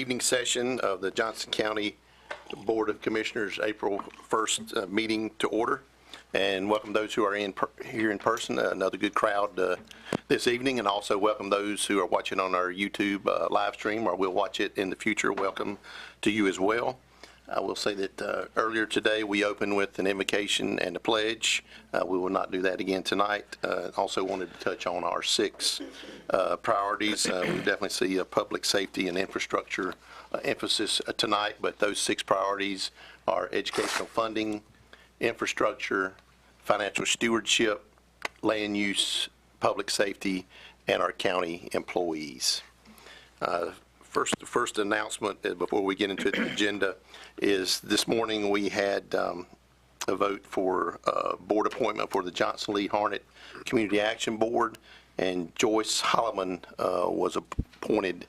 evening session of the Johnston County Board of Commissioners April 1st meeting to order. And welcome those who are here in person, another good crowd this evening, and also welcome those who are watching on our YouTube live stream or will watch it in the future. Welcome to you as well. I will say that earlier today we opened with an invocation and a pledge. We will not do that again tonight. Also wanted to touch on our 6 priorities. We definitely see a public safety and infrastructure emphasis tonight, but those 6 priorities are educational funding, infrastructure, financial stewardship, land use, public safety, and our county employees. First announcement before we get into the agenda is this morning we had a vote for board appointment for the Johnston Lee Harnett Community Action Board, and Joyce Holloman was appointed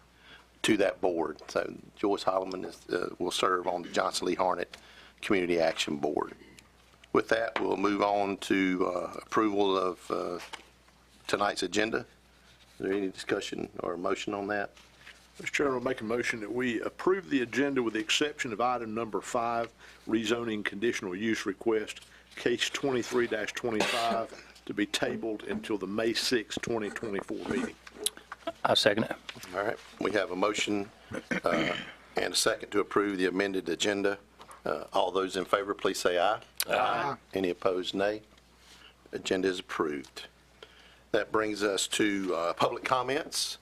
to that board. So Joyce Holloman will serve on the Johnston Lee Harnett Community Action Board. With that, we'll move on to approval of tonight's agenda. Is there any discussion or motion on that? Mr. Chairman, I'll make a motion that we approve the agenda with the exception of item number 5, rezoning conditional use request, case 23-25, to be tabled until the May 6, 2024 meeting. I second it. All right, we have a motion and a second to approve the amended agenda. All those in favor, please say aye. Aye. Any opposed, nay. Agenda is approved. That brings us to public comments.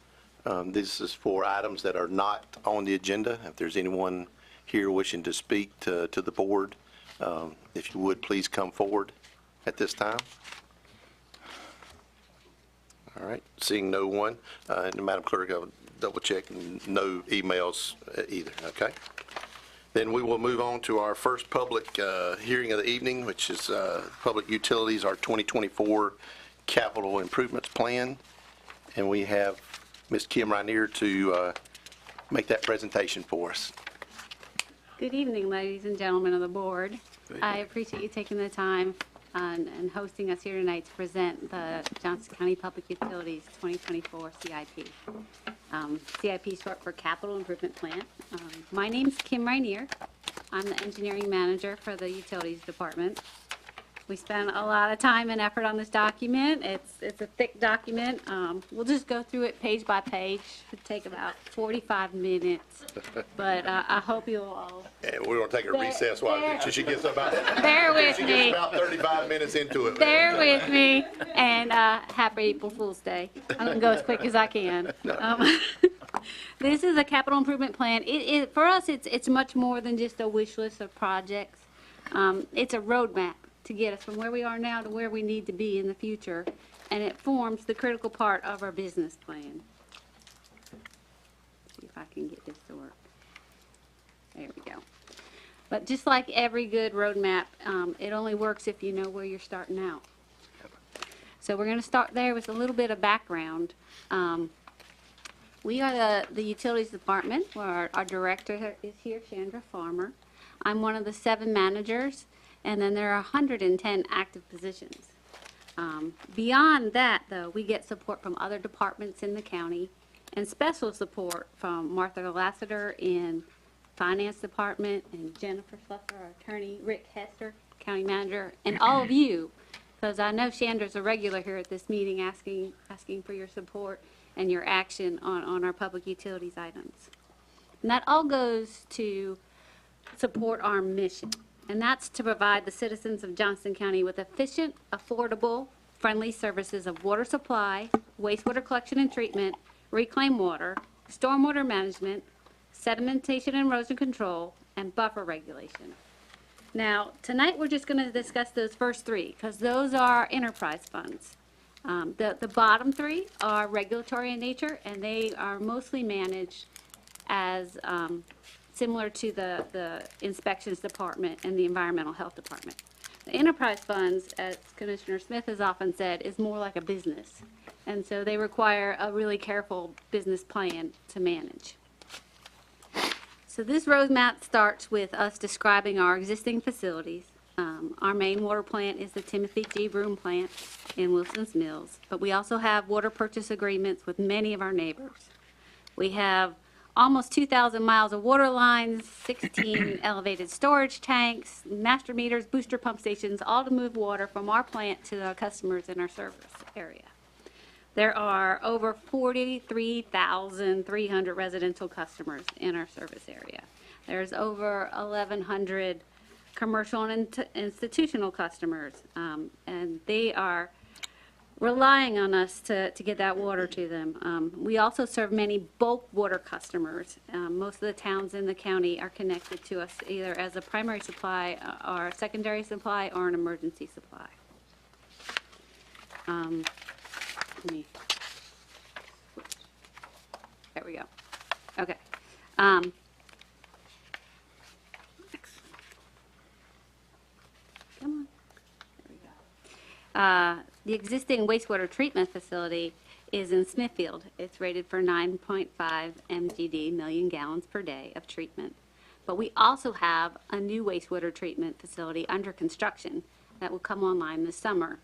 This is for items that are not on the agenda. If there's anyone here wishing to speak to the board, if you would, please come forward at this time. All right, seeing no one, and Madam Clerk, I'll double check, no emails either, okay? Then we will move on to our first public hearing of the evening, which is Public Utilities, our 2024 Capital Improvements Plan. And we have Ms. Kim Rainier to make that presentation for us. Good evening, ladies and gentlemen of the board. I appreciate you taking the time and hosting us here tonight to present the Johnston County Public Utilities 2024 CIP. CIP is short for Capital Improvement Plan. My name's Kim Rainier. I'm the engineering manager for the Utilities Department. We spent a lot of time and effort on this document. It's a thick document. We'll just go through it page by page. It'll take about 45 minutes, but I hope you'll all. And we're going to take a recess while she gets about. Bear with me. She gets about 35 minutes into it. Bear with me, and happy April Fool's Day. I'm going to go as quick as I can. This is a capital improvement plan. For us, it's much more than just a wish list of projects. It's a roadmap to get us from where we are now to where we need to be in the future, and it forms the critical part of our business plan. See if I can get this to work. There we go. But just like every good roadmap, it only works if you know where you're starting out. So we're going to start there with a little bit of background. We are the Utilities Department, where our director is here, Chandra Farmer. I'm one of the 7 managers. And then there are 110 active positions. Beyond that, though, we get support from other departments in the county and special support from Martha Lassiter in Finance Department and Jennifer Slusser, our attorney, Rick Hester, county manager, and all of you, because I know Chandra's a regular here at this meeting asking for your support and your action on our public utilities items. And that all goes to support our mission. And that's to provide the citizens of Johnston County with efficient, affordable, friendly services of water supply, wastewater collection and treatment, reclaimed water, stormwater management, sedimentation and erosion control, and buffer regulation. Now, tonight we're just going to discuss those first 3 because those are enterprise funds. The bottom 3 are regulatory in nature, and they are mostly managed as similar to the inspections department and the environmental health department. The enterprise funds, as Commissioner Smith has often said, is more like a business. And so they require a really careful business plan to manage. So this roadmap starts with us describing our existing facilities. Our main water plant is the Timothy G. Broom plant in Wilson's Mills, but we also have water purchase agreements with many of our neighbors. We have almost 2,000 miles of water lines, 16 elevated storage tanks, master meters, booster pump stations, all to move water from our plant to the customers in our service area. There are over 43,300 residential customers in our service area. There's over 1,100 commercial and institutional customers, and they are relying on us to get that water to them. We also serve many bulk water customers. Most of the towns in the county are connected to us either as a primary supply or a secondary supply or an emergency supply. Let me switch. There we go. Okay. Next. Come on. There we go. The existing wastewater treatment facility is in Smithfield. It's rated for 9.5 MGD, million gallons per day of treatment. But we also have a new wastewater treatment facility under construction that will come online this summer.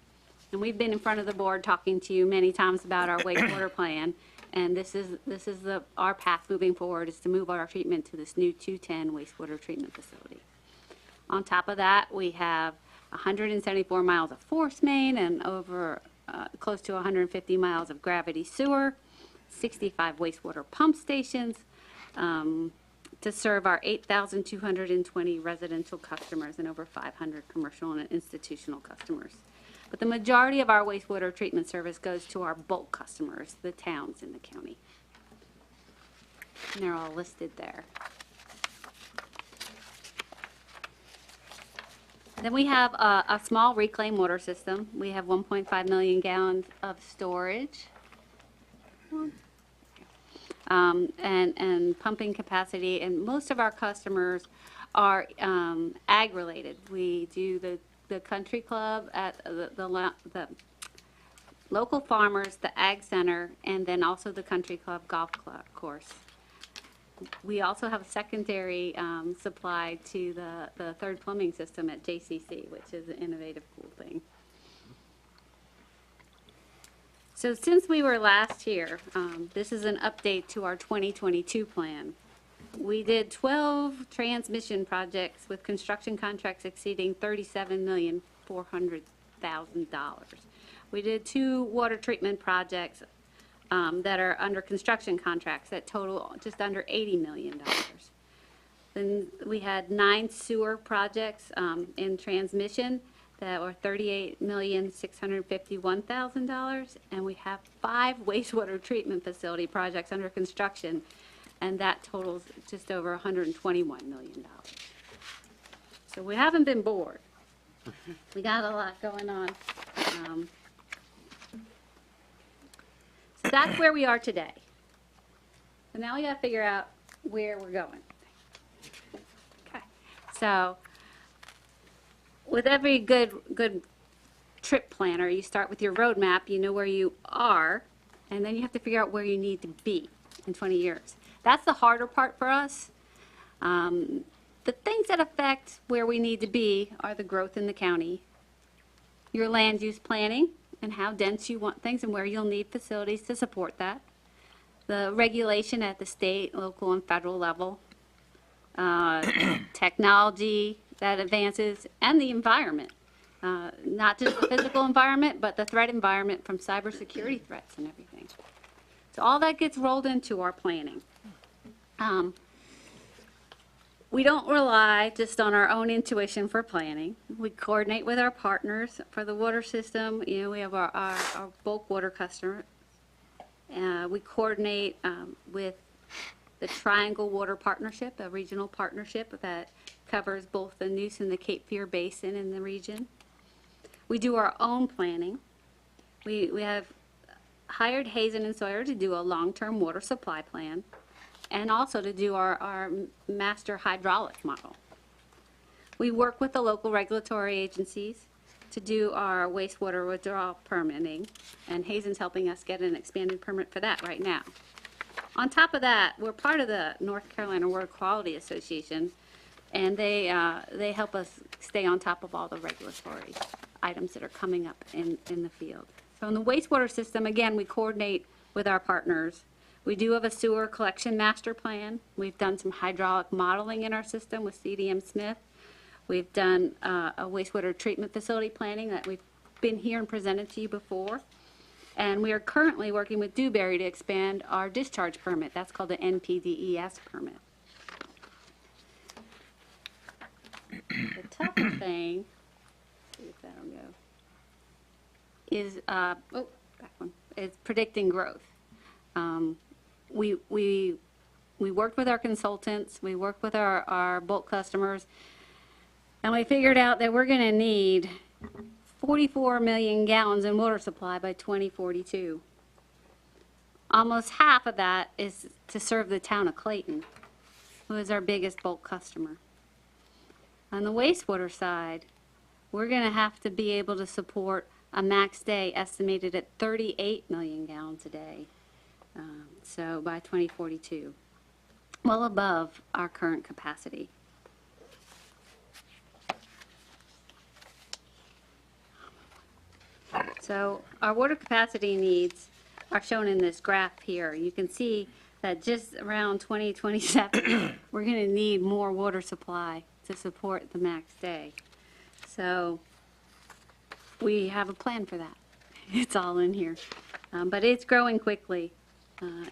And we've been in front of the board talking to you many times about our wastewater plan, and this is our path moving forward, is to move our treatment to this new 210 wastewater treatment facility. On top of that, we have 174 miles of force main and over close to 150 miles of gravity sewer, 65 wastewater pump stations to serve our 8,220 residential customers and over 500 commercial and institutional customers. But the majority of our wastewater treatment service goes to our bulk customers, the towns in the county. And they're all listed there. Then we have a small reclaimed water system. We have 1.5 million gallons of storage. And pumping capacity, and most of our customers are ag-related. We do the country club at the local farmers, the ag center, and then also the country club golf course. We also have a secondary supply to the third plumbing system at JCC, which is an innovative, cool thing. So since we were last here, this is an update to our 2022 plan. We did 12 transmission projects with construction contracts exceeding $37,400,000. We did 2 water treatment projects that are under construction contracts that total just under $80 million. Then we had 9 sewer projects in transmission that were $38,651,000, and we have 5 wastewater treatment facility projects under construction, and that totals just over $121 million. So we haven't been bored. We got a lot going on. So that's where we are today. So now we got to figure out where we're going. Okay. So with every good trip planner, you start with your roadmap. You know where you are, and then you have to figure out where you need to be in 20 years. That's the harder part for us. The things that affect where we need to be are the growth in the county, your land use planning, and how dense you want things and where you'll need facilities to support that, the regulation at the state, local, and federal level, technology that advances, and the environment. Not just the physical environment, but the threat environment from cybersecurity threats and everything. So all that gets rolled into our planning. We don't rely just on our own intuition for planning. We coordinate with our partners for the water system. You know, we have our bulk water customer. We coordinate with the Triangle Water Partnership, a regional partnership that covers both the Neuse and the Cape Fear Basin in the region. We do our own planning. We have hired Hazen and Sawyer to do a long-term water supply plan, and also to do our master hydraulic model. We work with the local regulatory agencies to do our wastewater withdrawal permitting, and Hazen's helping us get an expanded permit for that right now. On top of that, we're part of the North Carolina Water Quality Association, and they help us stay on top of all the regulatory items that are coming up in the field. So in the wastewater system, again, we coordinate with our partners. We do have a sewer collection master plan. We've done some hydraulic modeling in our system with CDM Smith. We've done a wastewater treatment facility planning that we've been here and presented to you before. And we are currently working with Dewberry to expand our discharge permit. That's called the NPDES permit. The tougher thing, see if that'll go, is, back one, is predicting growth. We worked with our consultants, we worked with our bulk customers, and we figured out that we're gonna need 44 million gallons in water supply by 2042. Almost half of that is to serve the town of Clayton, who is our biggest bulk customer. On the wastewater side, we're gonna have to be able to support a max day estimated at 38 million gallons a day. So by 2042, well above our current capacity. So our water capacity needs are shown in this graph here. You can see that just around 2027, we're going to need more water supply to support the max day. So we have a plan for that. It's all in here. But it's growing quickly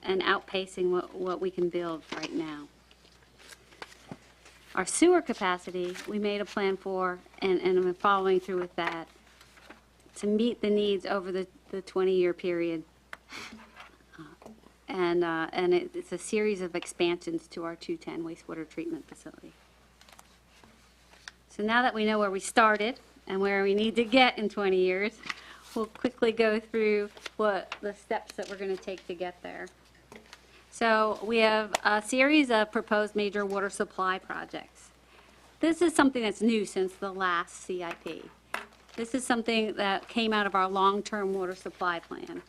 and outpacing what we can build right now. Our sewer capacity, we made a plan for, and I'm following through with that, to meet the needs over the 20-year period. And it's a series of expansions to our 210 wastewater treatment facility. So now that we know where we started and where we need to get in 20 years, we'll quickly go through what the steps that we're going to take to get there. So we have a series of proposed major water supply projects. This is something that's new since the last CIP. This is something that came out of our long-term water supply plan.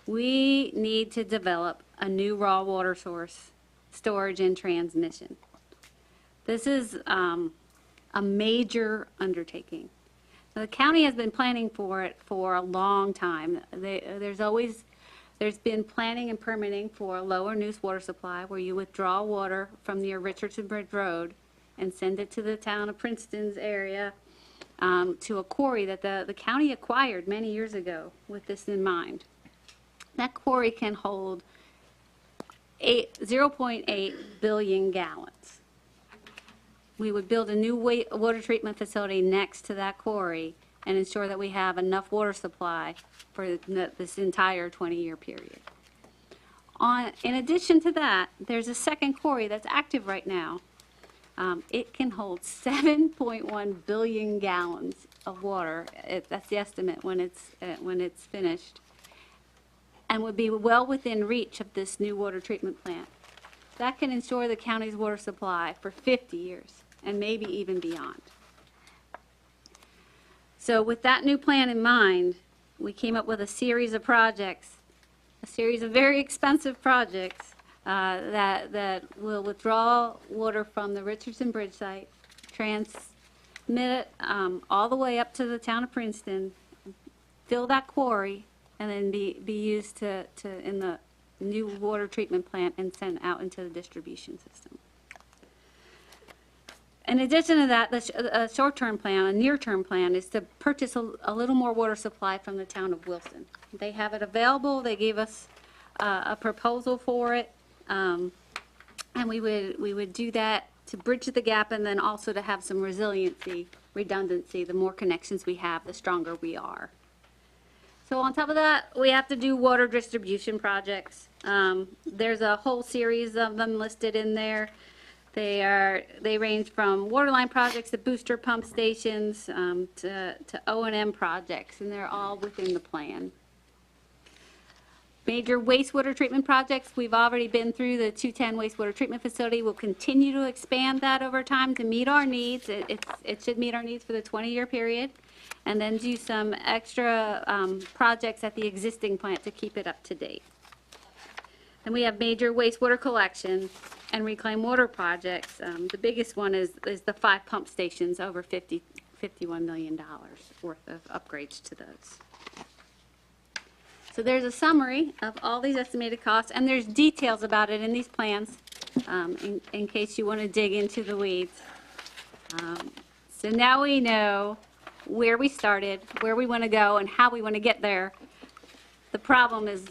We need to develop a new raw water source, storage and transmission. This is a major undertaking. The county has been planning for it for a long time. There's been planning and permitting for a lower Neuse water supply where you withdraw water from near Richardson Bridge Road and send it to the town of Princeton's area to a quarry that the county acquired many years ago with this in mind. That quarry can hold 0.8 billion gallons. We would build a new water treatment facility next to that quarry and ensure that we have enough water supply for this entire 20-year period. In addition to that, there's a second quarry that's active right now. It can hold 7.1 billion gallons of water. That's the estimate when it's finished, and would be well within reach of this new water treatment plant. That can ensure the county's water supply for 50 years and maybe even beyond. So with that new plan in mind, we came up with a series of projects, a series of very expensive projects that will withdraw water from the Richardson Bridge site, transmit it all the way up to the town of Princeton, fill that quarry, and then be used in the new water treatment plant and sent out into the distribution system. In addition to that, a short-term plan, a near-term plan, is to purchase a little more water supply from the town of Wilson. They have it available. They gave us a proposal for it, and we would do that to bridge the gap, and then also to have some resiliency, redundancy. The more connections we have, the stronger we are. So on top of that, we have to do water distribution projects. There's a whole series of them listed in there. They range from waterline projects to booster pump stations to O&M projects, and they're all within the plan. Major wastewater treatment projects, we've already been through the 210 wastewater treatment facility. We'll continue to expand that over time to meet our needs. It should meet our needs for the 20-year period, and then do some extra projects at the existing plant to keep it up to date. Then we have major wastewater collection and reclaimed water projects. The biggest one is the 5 pump stations, over $51 million worth of upgrades to those. So there's a summary of all these estimated costs, and there's details about it in these plans, in case you want to dig into the weeds. So now we know where we started, where we want to go, and how we want to get there. The problem is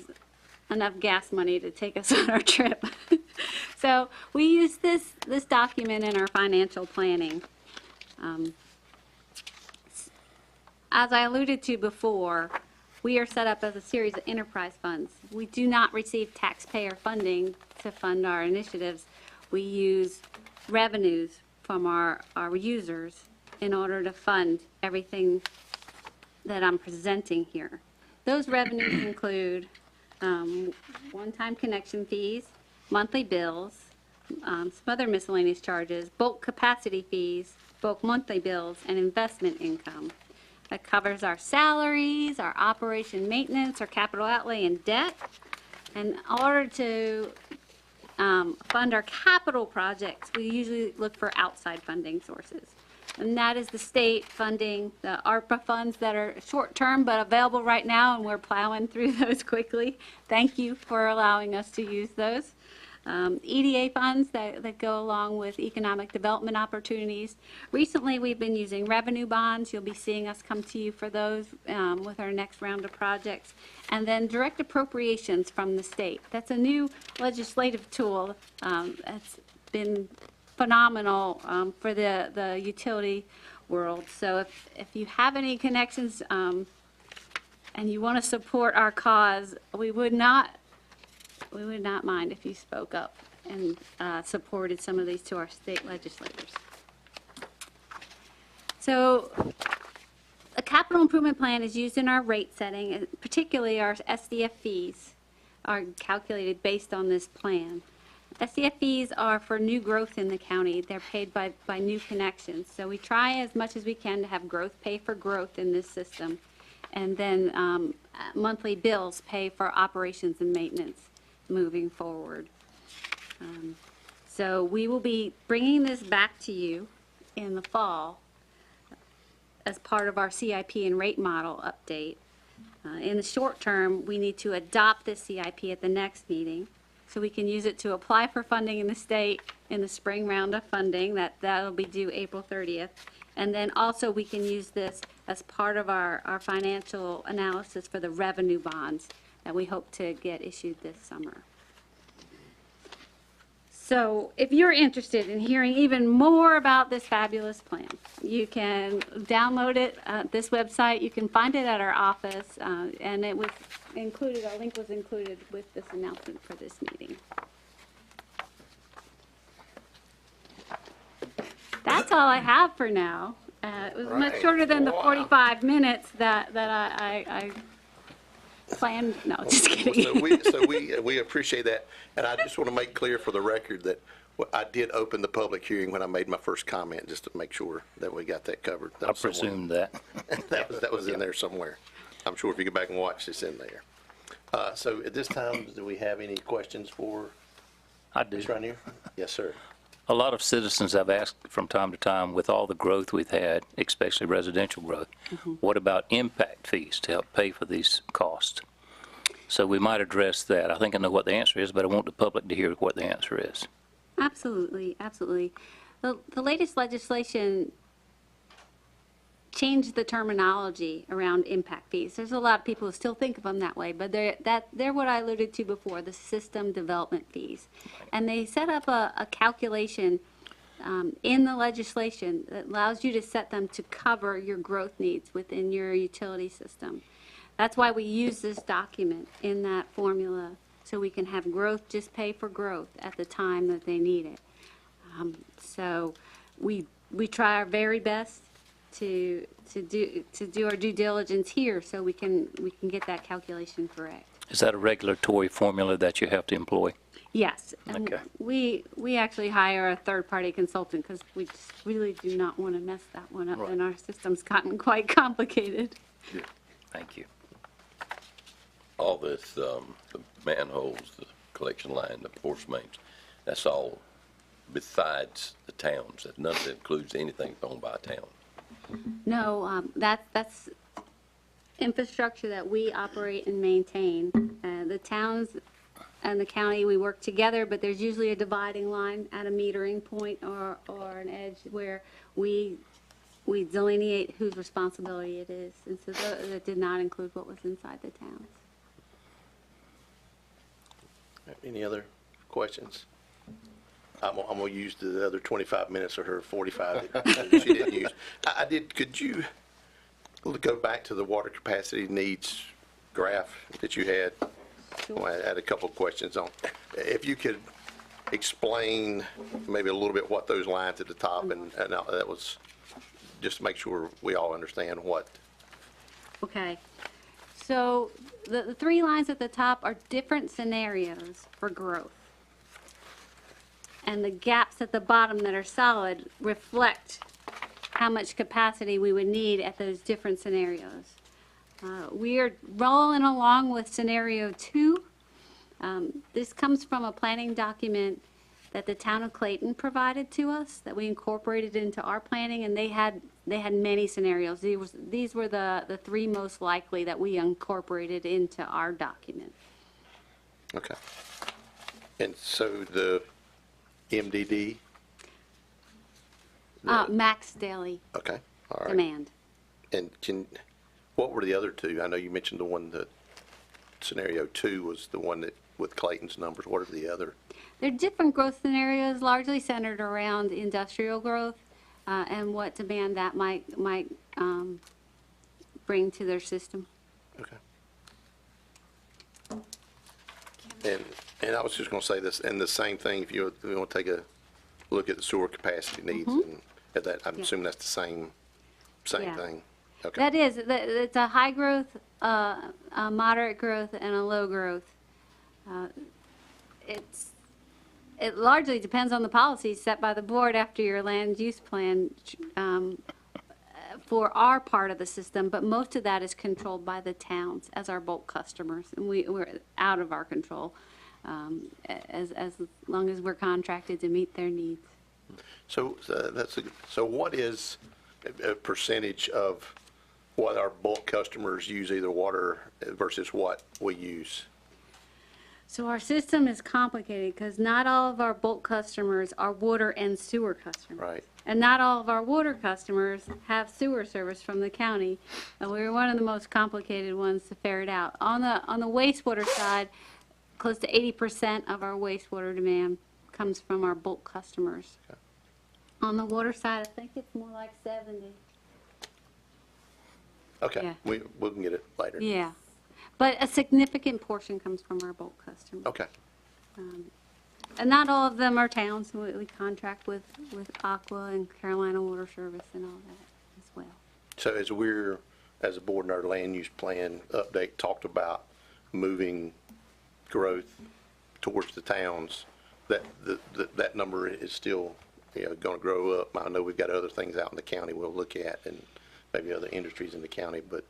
enough gas money to take us on our trip. So we use this document in our financial planning. As I alluded to before, we are set up as a series of enterprise funds. We do not receive taxpayer funding to fund our initiatives. We use revenues from our users in order to fund everything that I'm presenting here. Those revenues include one-time connection fees, monthly bills, some other miscellaneous charges, bulk capacity fees, bulk monthly bills, and investment income. That covers our salaries, our operation maintenance, our capital outlay, and debt. And in order to fund our capital projects, we usually look for outside funding sources. And that is the state funding, the ARPA funds that are short-term but available right now, and we're plowing through those quickly. Thank you for allowing us to use those. EDA funds that go along with economic development opportunities. Recently, we've been using revenue bonds. You'll be seeing us come to you for those with our next round of projects. And then direct appropriations from the state. That's a new legislative tool that's been phenomenal for the utility world. So if you have any connections and you want to support our cause, we would not mind if you spoke up and supported some of these to our state legislators. So a capital improvement plan is used in our rate setting, and particularly our SDF fees are calculated based on this plan. SDF fees are for new growth in the county. They're paid by new connections. So we try as much as we can to have growth pay for growth in this system. And then monthly bills pay for operations and maintenance moving forward. So we will be bringing this back to you in the fall as part of our CIP and rate model update. In the short term, we need to adopt this CIP at the next meeting so we can use it to apply for funding in the state in the spring round of funding. That'll be due April 30th. And then also we can use this as part of our financial analysis for the revenue bonds that we hope to get issued this summer. So if you're interested in hearing even more about this fabulous plan, you can download it at this website. You can find it at our office, and it was included, our link was included with this announcement for this meeting. That's all I have for now. It was much shorter than the 45 minutes that I planned. No, just kidding. So we appreciate that, and I just want to make clear for the record that I did open the public hearing when I made my first comment, just to make sure that we got that covered. I presume that. that was in there somewhere. I'm sure if you go back and watch, it's in there. So at this time, do we have any questions for I do. Ms. Rainier? Yes, sir. A lot of citizens have asked from time to time, with all the growth we've had, especially residential growth, what about impact fees to help pay for these costs? So we might address that. I think I know what the answer is, but I want the public to hear what the answer is. Absolutely, absolutely. The latest legislation changed the terminology around impact fees. There's a lot of people who still think of them that way, but they're what I alluded to before, the system development fees. And they set up a calculation in the legislation that allows you to set them to cover your growth needs within your utility system. That's why we use this document in that formula, so we can have growth just pay for growth at the time that they need it. So we try our very best to do our due diligence here, so we can get that calculation correct. Is that a regulatory formula that you have to employ? Yes. And Okay. we actually hire a third-party consultant because we just really do not want to mess that one up, Right. and our system's gotten quite complicated. Thank you. All this, the manholes, the collection line, the force mains, that's all besides the towns. That none of it includes anything owned by a town. No, that's infrastructure that we operate and maintain. The towns and the county, we work together, but there's usually a dividing line at a metering point or an edge where we delineate whose responsibility it is. And so that did not include what was inside the towns. Any other questions? I'm gonna use the other 25 minutes of her 45 that she didn't use. Could you go back to the water capacity needs graph that you had? I had a couple of questions on. If you could explain maybe a little bit what those lines at the top, and that was, just to make sure we all understand what. Okay. So the three lines at the top are different scenarios for growth. And the gaps at the bottom that are solid reflect how much capacity we would need at those different scenarios. We are rolling along with scenario 2. This comes from a planning document that the town of Clayton provided to us that we incorporated into our planning, and they had many scenarios. These were the three most likely that we incorporated into our document. Okay. And so the MDD? Max daily Okay, all right. demand. And what were the other two? I know you mentioned the one that, scenario 2 was the one that, with Clayton's numbers. What are the other? They're different growth scenarios, largely centered around industrial growth and what demand that might bring to their system. Okay. And I was just going to say this, and the same thing, if you want to take a look at the sewer capacity needs, and at that, I'm assuming that's the same Yeah. thing. Okay. That is, it's a high growth, a moderate growth, and a low growth. It largely depends on the policies set by the board after your land use plan for our part of the system, but most of that is controlled by the towns as our bulk customers, and we're out of our control as long as we're contracted to meet their needs. So so what is a percentage of what our bulk customers use, either water versus what we use? So our system is complicated because not all of our bulk customers are water and sewer customers. Right. And not all of our water customers have sewer service from the county. And we're one of the most complicated ones to ferret out. On the wastewater side, close to 80% of our wastewater demand comes from our bulk customers. Okay. On the water side, I think it's more like 70. Okay, Yeah. we can get it later. Yeah. But a significant portion comes from our bulk customers. Okay, And not all of them are towns. We contract with Aqua and Carolina Water Service and all that as well. so as a board in our land use plan update, talked about moving growth towards the towns, that number is still, going to grow up. I know we've got other things out in the county we'll look at, and maybe other industries in the county, but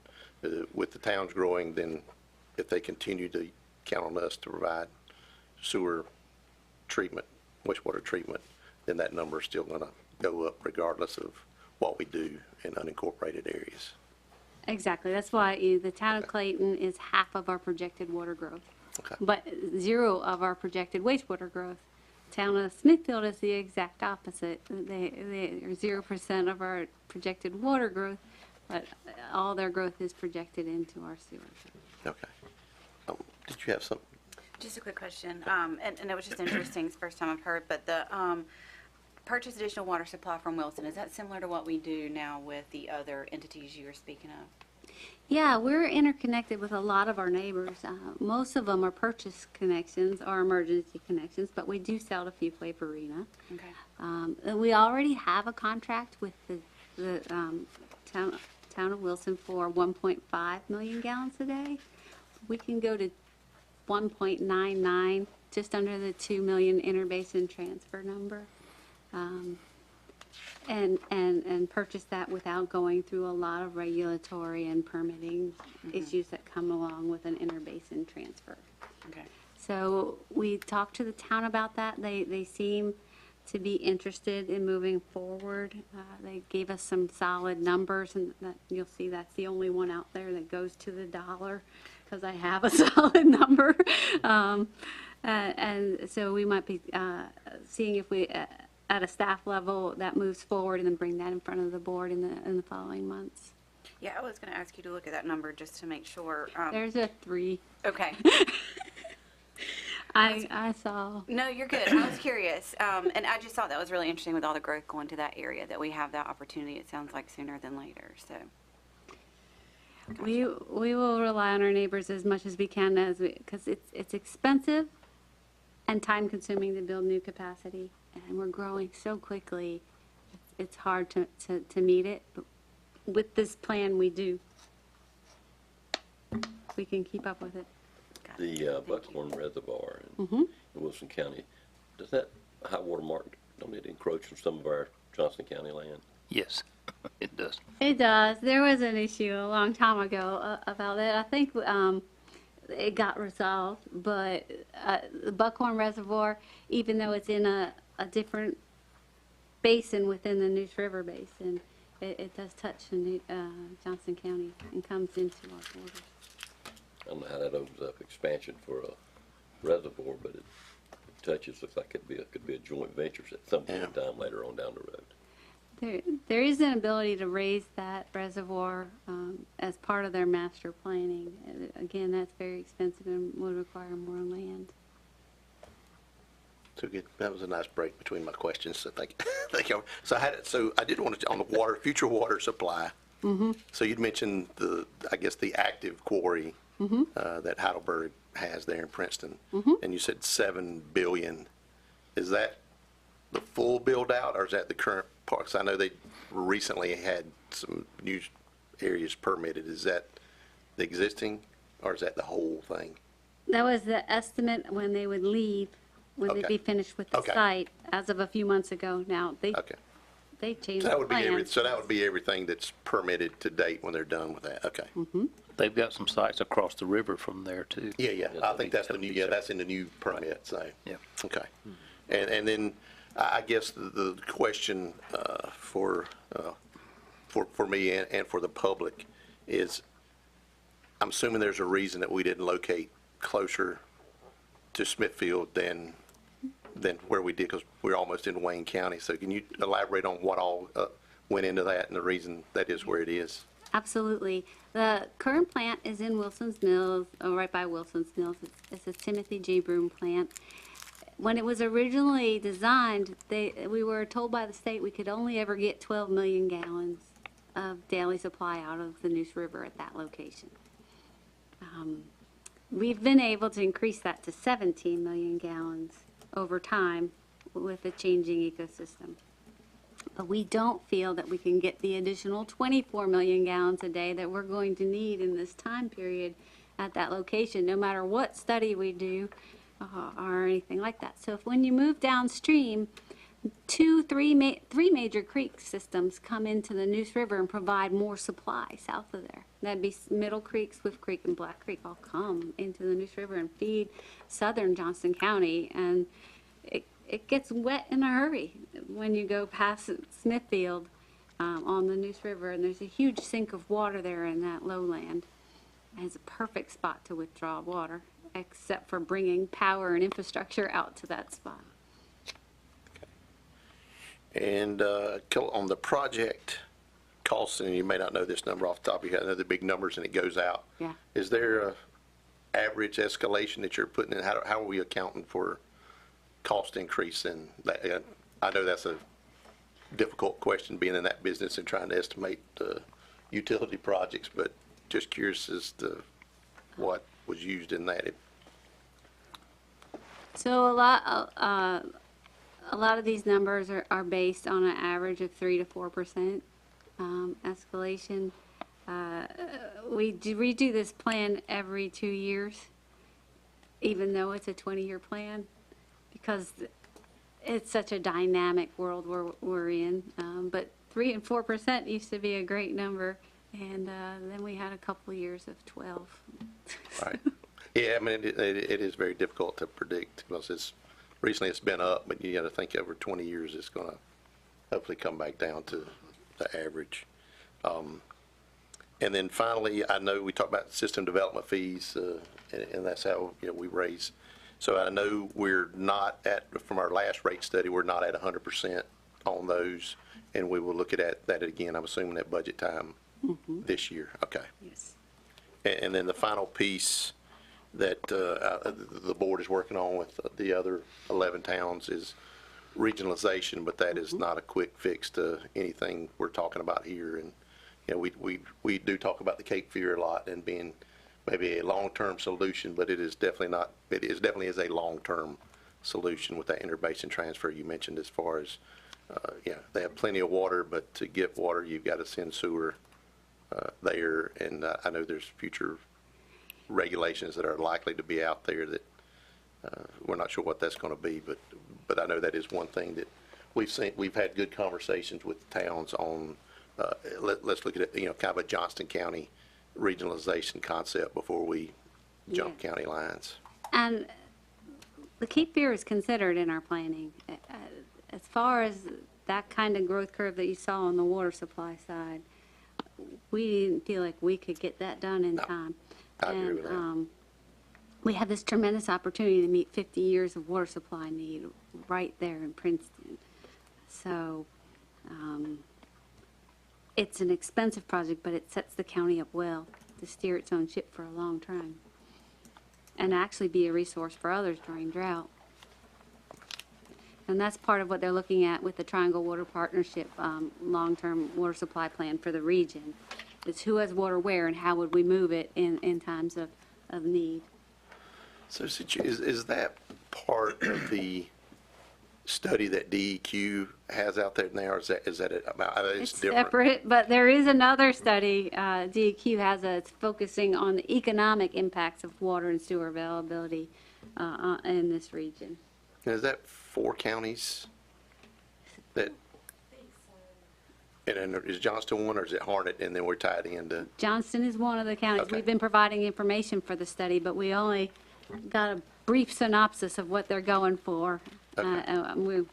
with the towns growing, then if they continue to count on us to provide sewer treatment, wastewater treatment, then that number is still going to go up regardless of what we do in unincorporated areas. Exactly. That's why the town of Clayton is half of our projected water growth, Okay. but 0 of our projected wastewater growth. Town of Smithfield is the exact opposite. They are 0% of our projected water growth, but all their growth is projected into our sewers. Okay. Did you have something? Just a quick question, and it was just interesting, it's the first time I've heard, but the purchase additional water supply from Wilson, is that similar to what we do now with the other entities you were speaking of? Yeah, we're interconnected with a lot of our neighbors. Most of them are purchase connections or emergency connections, but we do sell to Fuquay Farina. Okay. And we already have a contract with the town of Wilson for 1.5 million gallons a day. We can go to 1.99, just under the 2 million interbasin transfer number, and purchase that without going through a lot of regulatory and permitting issues that come along with an interbasin transfer. Okay. So we talked to the town about that. They seem to be interested in moving forward. They gave us some solid numbers, and that, you'll see that's the only one out there that goes to the dollar, because I have a solid number. And so we might be seeing if we, at a staff level, that moves forward, and then bring that in front of the board in the following months. Yeah, I was going to ask you to look at that number just to make sure. There's a 3. Okay. I saw. No, you're good. I was curious. And I just thought that was really interesting with all the growth going to that area, that we have that opportunity, it sounds like, sooner than later, so. We will rely on our neighbors as much as we can, because it's expensive and time consuming to build new capacity, and we're growing so quickly, it's hard to meet it. But with this plan, we do. We can keep up with it. Got it. The Buckhorn Reservoir Mm-hmm. in Wilson County, does that high water mark, don't it encroach on some of our Johnston County land? Yes, it does. It does. There was an issue a long time ago about it. I think it got resolved, but the Buckhorn Reservoir, even though it's in a different basin within the Neuse River Basin, it does touch the Johnston County and comes into our borders. I don't know how that opens up expansion for a reservoir, but it touches, looks like it could be a joint venture at some point in time later on down the road. There is an ability to raise that reservoir as part of their master planning. Again, that's very expensive and would require more land. So good. That was a nice break between my questions. So thank you. So I did want to on the water, future water supply. Mm-hmm. So you'd mentioned the active quarry that Heidelberg has there in Princeton, and you said $7 billion. Is that the full build out, or is that the current part? 'Cause I know they recently had some new areas permitted. Is that the existing, or is that the whole thing? That was the estimate when they would leave, when they'd Okay. be finished with the Okay. site, as of a few months ago. Now, they Okay. changed So that the would be plans. so that would be everything that's permitted to date when they're done with that. Okay. They've got some sites across the river from there, too. Yeah. Yeah, I that'd think be- that's the new. Yeah, that's in the new permit. So. Yeah. Okay. And then I guess the question for me and for the public is, I'm assuming there's a reason that we didn't locate closer to Smithfield than where we did, because we're almost in Wayne County. So can you elaborate on what all went into that and the reason that is where it is? Absolutely. The current plant is in Wilson's Mills, right by Wilson's Mills. It's a Timothy J. Broom plant. When it was originally designed, we were told by the state we could only ever get 12 million gallons of daily supply out of the Neuse River at that location. We've been able to increase that to 17 million gallons over time with the changing ecosystem. But we don't feel that we can get the additional 24 million gallons a day that we're going to need in this time period at that location, no matter what study we do or anything like that. So when you move downstream, three major creek systems come into the Neuse River and provide more supply south of there. That'd be Middle Creek, Swift Creek, and Black Creek all come into the Neuse River and feed southern Johnston County. And it gets wet in a hurry when you go past Smithfield on the Neuse River, and there's a huge sink of water there in that lowland. It's a perfect spot to withdraw water, except for bringing power and infrastructure out to that spot. And on the project costs, and you may not know this number off the top of your head, I know the big numbers and it goes out. Yeah. Is there a average escalation that you're putting in? How are we accounting for cost increase in that? I know that's a difficult question, being in that business and trying to estimate utility projects, but just curious as to what was used in that. So a lot of these numbers are based on an average of 3 to 4% escalation. We redo this plan every 2 years, even though it's a 20-year plan, because it's such a dynamic world we're in. But 3 and 4% used to be a great number, and then we had a couple years of 12. Right. Yeah, I mean, it is very difficult to predict because it's recently it's been up, but you got to think over 20 years it's going to hopefully come back down to the average. And then finally, I know we talked about system development fees, and that's how, we raise. So I know we're not at, from our last rate study, we're not at 100% on those, and we will look at that again, I'm assuming at budget time this year. Okay. Yes. And then the final piece that the board is working on with the other 11 towns is regionalization, but that is not a quick fix to anything we're talking about here. And we do talk about the Cape Fear a lot and being maybe a long-term solution, but it is definitely not. It is definitely is a long-term solution with that interbasin transfer you mentioned. As far as they have plenty of water, but to get water, you've got to send sewer there. And I know there's future regulations that are likely to be out there that we're not sure what that's going to be, but I know that is one thing that we've seen. We've had good conversations with towns on. Let's look at it, kind of a Johnston County regionalization concept before we jump county lines. And the Cape Fear is considered in our planning. As far as that kind of growth curve that you saw on the water supply side, we didn't feel like we could get that done in time. I agree with that. We have this tremendous opportunity to meet 50 years of water supply need right there in Princeton. So it's an expensive project, but it sets the county up well to steer its own ship for a long time and actually be a resource for others during drought. And that's part of what they're looking at with the Triangle Water Partnership long-term water supply plan for the region. Is who has water where and how would we move it in times of need. So is that part of the study that DEQ has out there now, or is that it's different? Separate, but there is another study DEQ has that's focusing on the economic impacts of water and sewer availability in this region. Is that 4 counties that? And is Johnston one, or is it Harnett, and then we're tied into? Johnston is one of the counties. Okay. We've been providing information for the study, but we only got a brief synopsis of what they're going for. Okay. We're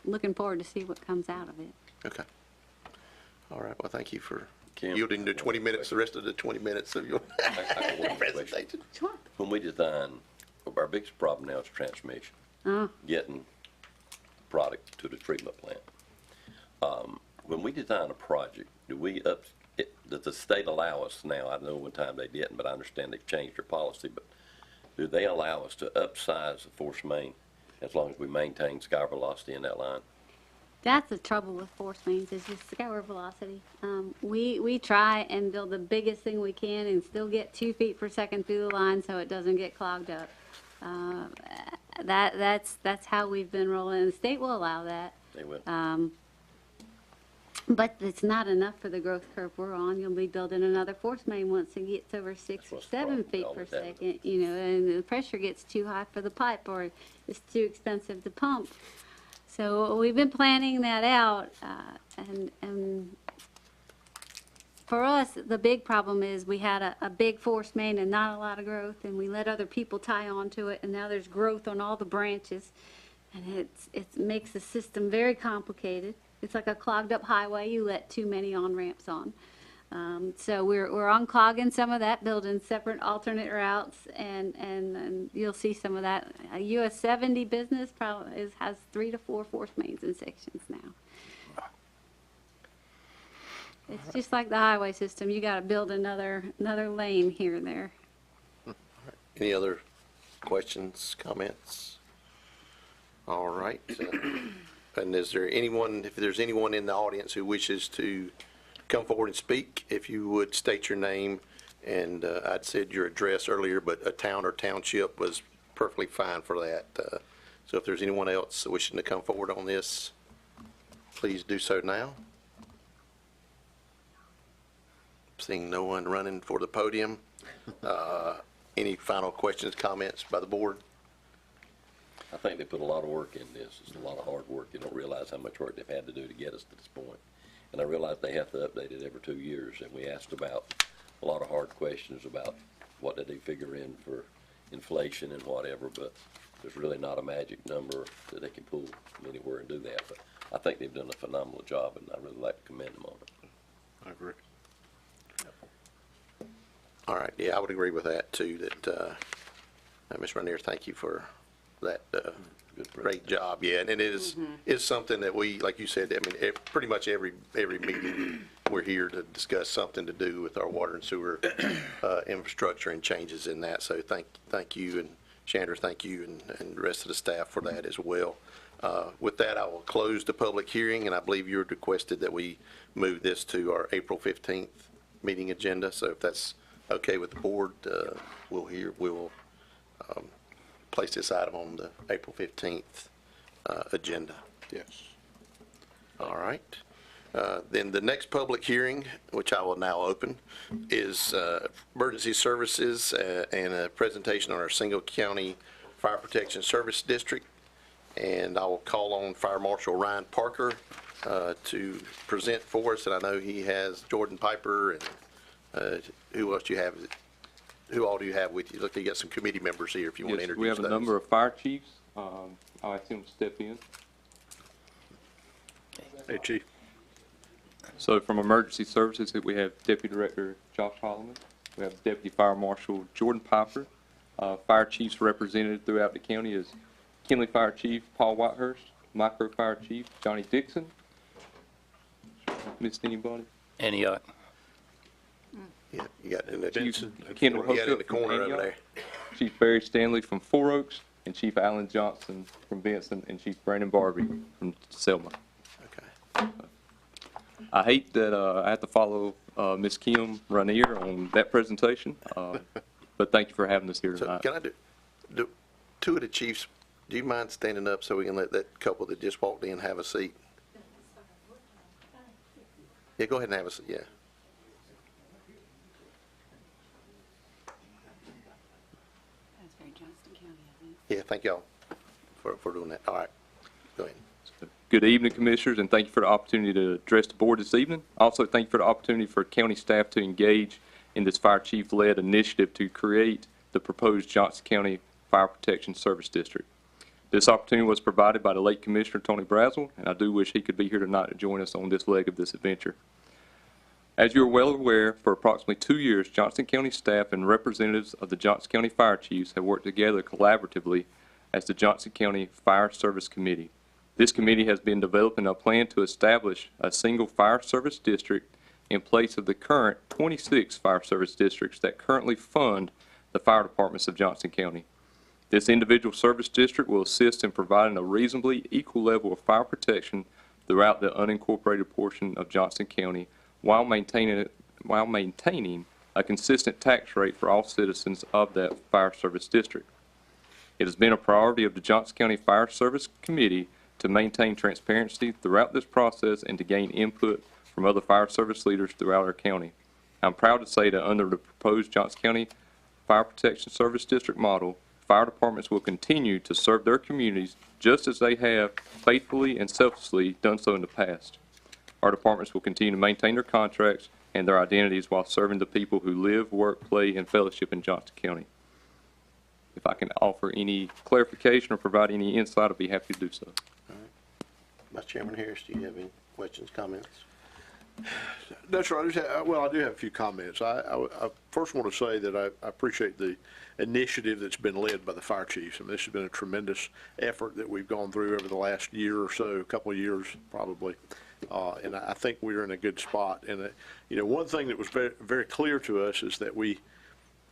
looking forward to see what comes out of it. Okay. All right. Well, thank you for Kim, yielding to 20 minutes, the rest of the 20 minutes of your I got one question. presentation. Sure. When we design, our biggest problem now is transmission, getting product to the treatment plant. When we design a project, does the state allow us now, I know one time they didn't, but I understand they've changed their policy, but do they allow us to upsize the force main as long as we maintain sky velocity in that line? That's the trouble with force mains is just scour velocity. We try and build the biggest thing we can and still get 2 feet per second through the line so it doesn't get clogged up. That's how we've been rolling. The state will allow that. They will. But it's not enough for the growth curve we're on. You'll be building another force main once it gets over 6 or what's the 7 problem. feet All per of that. second, and the pressure gets too high for the pipe or it's too expensive to pump. So we've been planning that out, and for us, the big problem is we had a big force main and not a lot of growth, and we let other people tie onto it, and now there's growth on all the branches, and it makes the system very complicated. It's like a clogged up highway. You let too many on-ramps on. So we're unclogging some of that, building separate alternate routes, and you'll see some of that. A US 70 business probably has 3 to 4 force mains in sections now. It's just like the highway system. You got to build another lane here and there. Any other questions, comments? All right. And is there anyone, if there's anyone in the audience who wishes to come forward and speak, if you would state your name, and I'd said your address earlier, but a town or township was perfectly fine for that. So if there's anyone else wishing to come forward on this, please do so now. Seeing no one running for the podium. Any final questions, comments by the board? I think they put a lot of work in this. It's a lot of hard work. You don't realize how much work they've had to do to get us to this point. And I realize they have to update it every 2 years. And we asked about a lot of hard questions about what did they figure in for inflation and whatever. But there's really not a magic number that they can pull from anywhere and do that, but I think they've done a phenomenal job, and I really like to commend them on it. I agree. All right, yeah, I would agree with that too, that, Ms. Rainier, thank you for that, Good great job, yeah, and it is something that we, like you said, I mean, pretty much every meeting, we're here to discuss something to do with our water and sewer, infrastructure and changes in that, so thank you, and Chandra, thank you, and the rest of the staff for that as well. With that, I will close the public hearing, and I believe you requested that we move this to our April 15th meeting agenda, so if that's okay with the board, we'll place this item on the April 15th agenda. Yes. All right. Then the next public hearing, which I will now open, is emergency services and a presentation on our single county fire protection service district. And I will call on Fire Marshal Ryan Parker to present for us. And I know he has Jordan Piper and who else do you have? Who all do you have with you? Look, you got some committee members here if you want to Yes, introduce we have those. a number of fire chiefs. I'll ask them to step in. Hey, Chief. So from Emergency Services, we have Deputy Director Josh Holloman. We have Deputy Fire Marshal Jordan Piper. Fire chiefs represented throughout the county is Kinley Fire Chief Paul Whitehurst, Micro Fire Chief Johnny Dixon. Missed anybody? Antioch. Yeah, you got in the, Benson. Kendall you got in the Hookup from corner over Antioch. there. Chief Barry Stanley from Four Oaks, and Chief Alan Johnston from Benson, and Chief Brandon Barbie from Selma. Okay. I hate that I have to follow Ms. Kim Rainier on that presentation, but thank you for having us here So tonight. can I do two of the chiefs, do you mind standing up so we can let that couple that just walked in have a seat? Yeah, go ahead and have a seat, yeah. That's very Johnston County, I think. Yeah, thank y'all for doing that. All right, go ahead. Good evening, Commissioners, and thank you for the opportunity to address the board this evening. Also, thank you for the opportunity for county staff to engage in this fire chief-led initiative to create the proposed Johnston County Fire Protection Service District. This opportunity was provided by the late Commissioner Tony Brazel, and I do wish he could be here tonight to join us on this leg of this adventure. As you are well aware, for approximately 2 years, Johnston County staff and representatives of the Johnston County Fire Chiefs have worked together collaboratively as the Johnston County Fire Service Committee. This committee has been developing a plan to establish a single fire service district in place of the current 26 fire service districts that currently fund the fire departments of Johnston County. This individual service district will assist in providing a reasonably equal level of fire protection throughout the unincorporated portion of Johnston County while maintaining a consistent tax rate for all citizens of that fire service district. It has been a priority of the Johnston County Fire Service Committee to maintain transparency throughout this process and to gain input from other fire service leaders throughout our county. I'm proud to say that under the proposed Johnston County Fire Protection Service District model, fire departments will continue to serve their communities just as they have faithfully and selflessly done so in the past. Our departments will continue to maintain their contracts and their identities while serving the people who live, work, play, and fellowship in Johnston County. If I can offer any clarification or provide any insight, I'd be happy to do so. Vice Chairman Harris, do you have any questions, comments? That's right. I do have a few comments. I first want to say that I appreciate the initiative that's been led by the fire chiefs. I mean, this has been a tremendous effort that we've gone through over the last year or so, a couple of years probably. And I think we're in a good spot. And, one thing that was very, very clear to us is that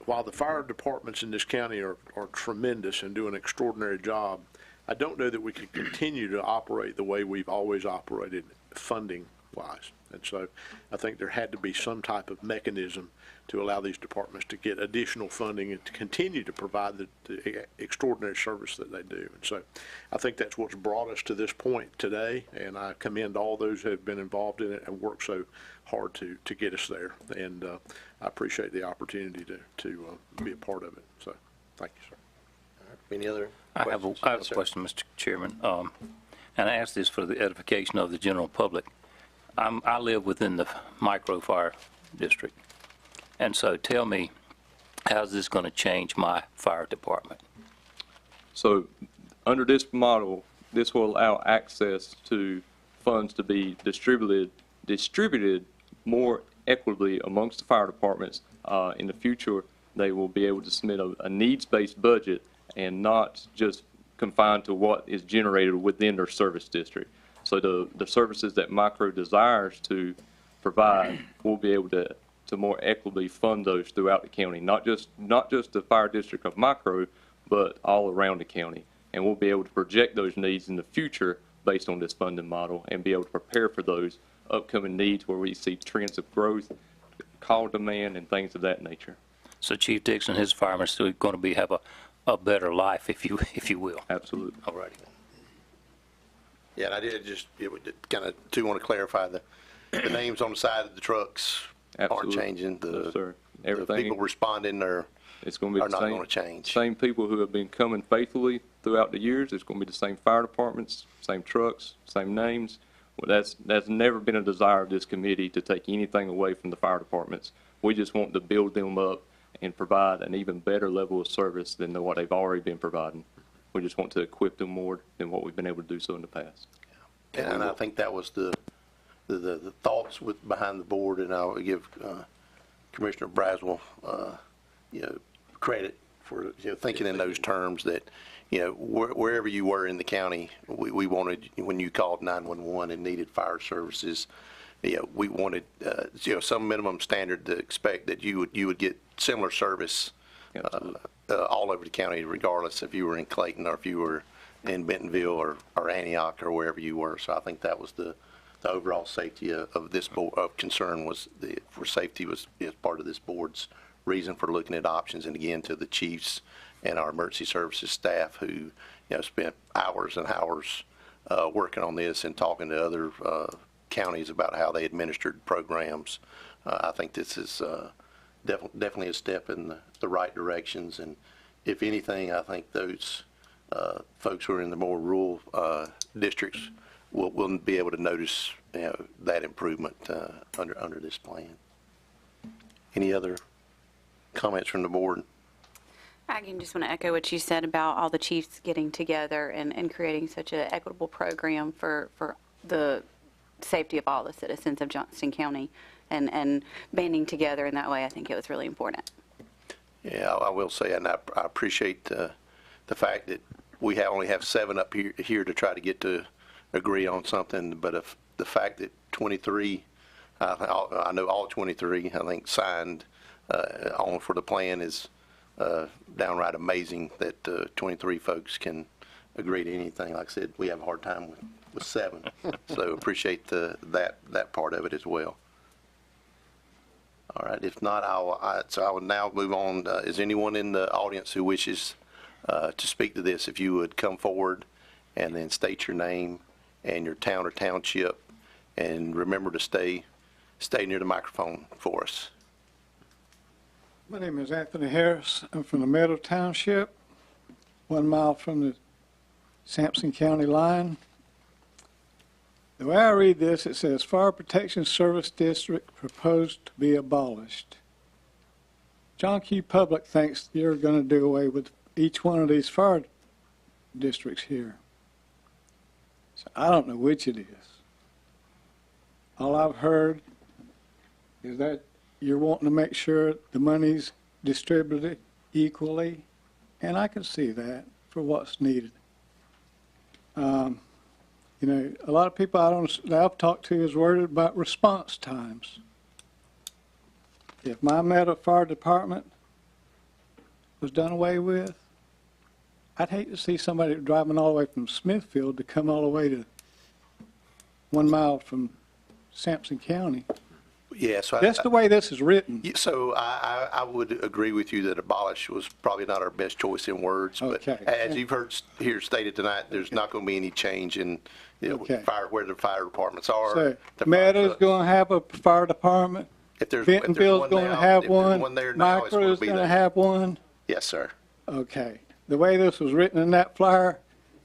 while the fire departments in this county are tremendous and do an extraordinary job, I don't know that we can continue to operate the way we've always operated funding-wise. And so I think there had to be some type of mechanism to allow these departments to get additional funding and to continue to provide the extraordinary service that they do. And so I think that's what's brought us to this point today, and I commend all those who have been involved in it and worked so hard to get us there. And I appreciate the opportunity to be a part of it. So thank you, sir. Any other I have questions? a Yes, sir. question, Mr. Chairman, and I ask this for the edification of the general public. I live within the micro fire district, and so tell me, how's this going to change my fire department? So under this model, this will allow access to funds to be distributed more equitably amongst the fire departments. In the future, they will be able to submit a needs-based budget and not just confined to what is generated within their service district. So the services that Micro desires to provide, we'll be able to more equitably fund those throughout the county, not just the fire district of Micro, but all around the county. And we'll be able to project those needs in the future based on this funding model and be able to prepare for those upcoming needs where we see trends of growth, call demand, and things of that nature. So Chief Dixon, his firemen still going to have a better life, if you will. Absolutely. All righty. Yeah, and I did just, kind of, too, want to clarify the names on the side of the trucks aren't Absolutely. changing. No, sir. The Everything. people responding It's going to be are the not same. going to change. Same people who have been coming faithfully throughout the years. It's going to be the same fire departments, same trucks, same names. Well, that's never been a desire of this committee to take anything away from the fire departments. We just want to build them up and provide an even better level of service than what they've already been providing. We just want to equip them more than what we've been able to do so in the past. And I think that was the thoughts behind the board, and I'll give Commissioner Braswell, credit for thinking in those terms that wherever you were in the county, we wanted, when you called 911 and needed fire services, we wanted some minimum standard to expect that you would get similar service all over the county, regardless if you were in Clayton or if you were in Bentonville or Antioch or wherever you were. So I think that was the overall safety of this board of concern was for safety was part of this board's reason for looking at options. And again, to the chiefs and our emergency services staff who spent hours and hours working on this and talking to other counties about how they administered programs. I think this is definitely a step in the right directions. And if anything, I think those folks who are in the more rural districts will be able to notice that improvement under this plan. Any other comments from the board? I again just want to echo what you said about all the chiefs getting together and creating such an equitable program for the safety of all the citizens of Johnston County and banding together in that way. I think it was really important. Yeah, I will say, and I appreciate the fact that we only have 7 up here to try to get to agree on something, but if the fact that 23, I know all 23, I think, signed on for the plan is downright amazing that 23 folks can agree to anything. Like I said, we have a hard time with 7, so appreciate that part of it as well. All right, if not, I will now move on. Is anyone in the audience who wishes to speak to this? If you would come forward and then state your name and your town or township, and remember to stay near the microphone for us. My name is Anthony Harris. I'm from the Meadow Township, 1 mile from the Sampson County line. The way I read this, it says Fire Protection Service District proposed to be abolished. John Q. Public thinks you're going to do away with each one of these fire districts here. So I don't know which it is. All I've heard is that you're wanting to make sure the money's distributed equally, and I can see that for what's needed. A lot of people that I've talked to is worried about response times. If my Meadow Fire Department was done away with, I'd hate to see somebody driving all the way from Smithfield to come all the way to 1 mile from Sampson County. Yeah, so That's the way this is written. So I would agree with you that abolish was probably not our best choice in words, but Okay. as you've heard here stated tonight, there's not going to be any change in Okay. where the fire departments are. So the fire Meadow's trucks. going to have a fire department. If there's Bentonville's one going to now- have if there's one. there now, it's gonna Micro's be going to there. have one. Yes, sir. Okay. The way this was written in that flyer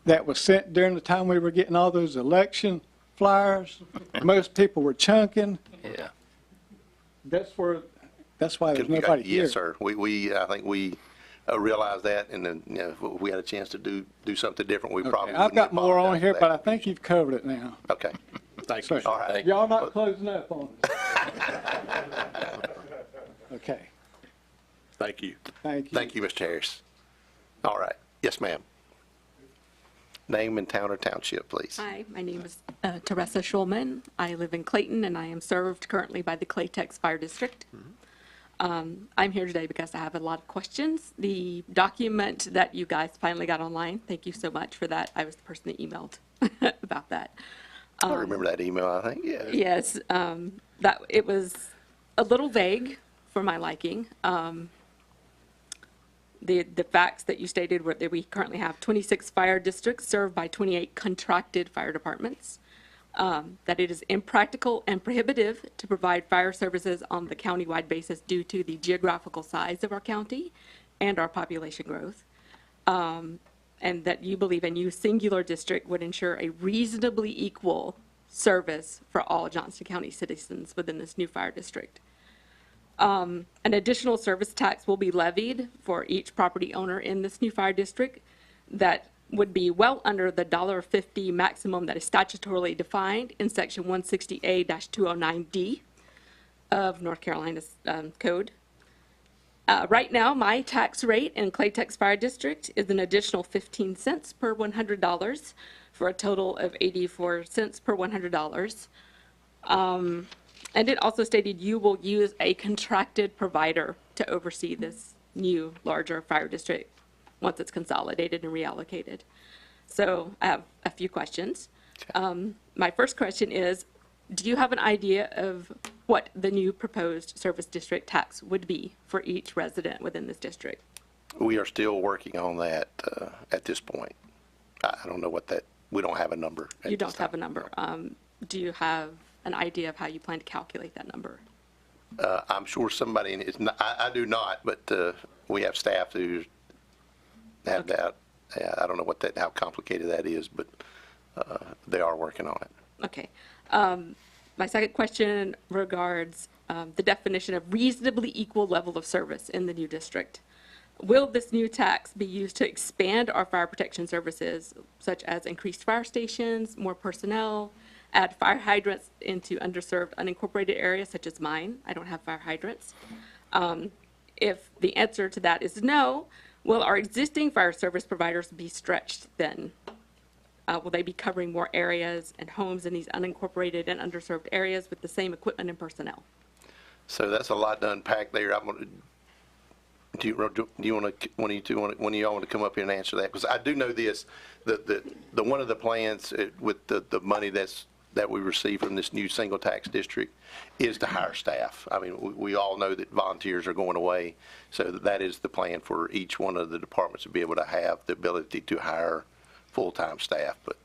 that was sent during the time we were getting all those election flyers, most people were chunking. Yeah. That's why there's nobody here. Yes, sir. I think we realize that, and then, if we had a chance to do something different, we probably I've wouldn't got more on apologize here, for but I that. think you've covered it now. Okay, Thank you. So, all right. y'all not closing up on us? Okay, Thank you. thank you. Thank you, Mr. Harris. All right. Yes, ma'am. Name and town or township, please. Hi, my name is Teresa Schulman. I live in Clayton, and I am served currently by the Claytex Fire District. I'm here today because I have a lot of questions. The document that you guys finally got online, thank you so much for that. I was the person that emailed about that. I remember that email, I think, yeah. Yes, that it was a little vague for my liking. The facts that you stated were that we currently have 26 fire districts served by 28 contracted fire departments, that it is impractical and prohibitive to provide fire services on the countywide basis due to the geographical size of our county and our population growth, and that you believe a new singular district would ensure a reasonably equal service for all Johnston County citizens within this new fire district. An additional service tax will be levied for each property owner in this new fire district that would be well under the $1.50 maximum that is statutorily defined in Section 160A-209D of North Carolina's code. Right now, my tax rate in Claytex Fire District is an additional 15 cents per $100 for a total of 84 cents per $100. And it also stated you will use a contracted provider to oversee this new, larger fire district once it's consolidated and reallocated. So I have a few questions. My first question is, do you have an idea of what the new proposed service district tax would be for each resident within this district? We are still working on that at this point. I don't know what that, we don't have a number. You don't have a number. Do you have an idea of how you plan to calculate that number? I'm sure somebody, in it's not, I do not, but we have staff who have that. I don't know what that, how complicated that is, but they are working on it. Okay. My second question regards the definition of reasonably equal level of service in the new district. Will this new tax be used to expand our fire protection services, such as increased fire stations, more personnel, add fire hydrants into underserved unincorporated areas such as mine? I don't have fire hydrants. If the answer to that is no, will our existing fire service providers be stretched then? Will they be covering more areas and homes in these unincorporated and underserved areas with the same equipment and personnel? So that's a lot to unpack there. I'm going to, do you want to, one of y'all want to come up here and answer that? Because I do know this, the one of the plans with the money that we receive from this new single tax district is to hire staff. I mean, we all know that volunteers are going away, so that is the plan for each one of the departments to be able to have the ability to hire full-time staff. But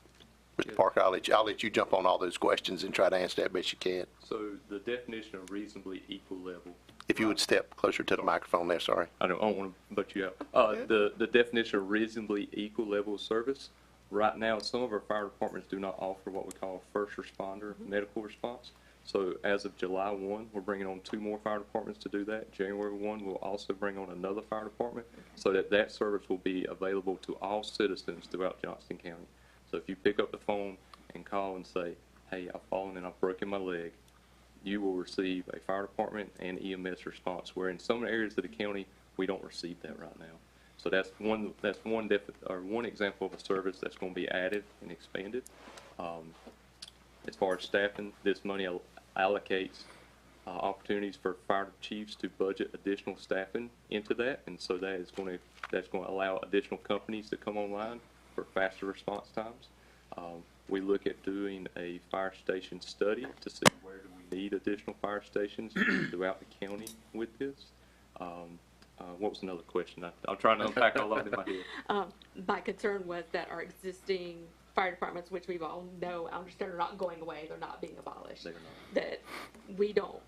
Mr. Parker, I'll let you jump on all those questions and try to answer that best you can. So the definition of reasonably equal level, If you would step closer to the microphone there, sorry. I don't want to butt you out. The definition of reasonably equal level of service, right now, some of our fire departments do not offer what we call first responder medical response. So as of July 1, we're bringing on 2 more fire departments to do that. January 1, we'll also bring on another fire department so that service will be available to all citizens throughout Johnston County. So if you pick up the phone and call and say, hey, I've fallen and I've broken my leg, you will receive a fire department and EMS response, where in some areas of the county, we don't receive that right now. So that's one example of a service that's going to be added and expanded. As far as staffing, this money allocates opportunities for fire chiefs to budget additional staffing into that, and so that's going to allow additional companies to come online for faster response times. We look at doing a fire station study to see where do we need additional fire stations throughout the county with this. What was another question? I'm trying to unpack all of it in my head. My concern was that our existing fire departments, which we all know, understand are not going away, they're not being abolished. They're not. That we don't,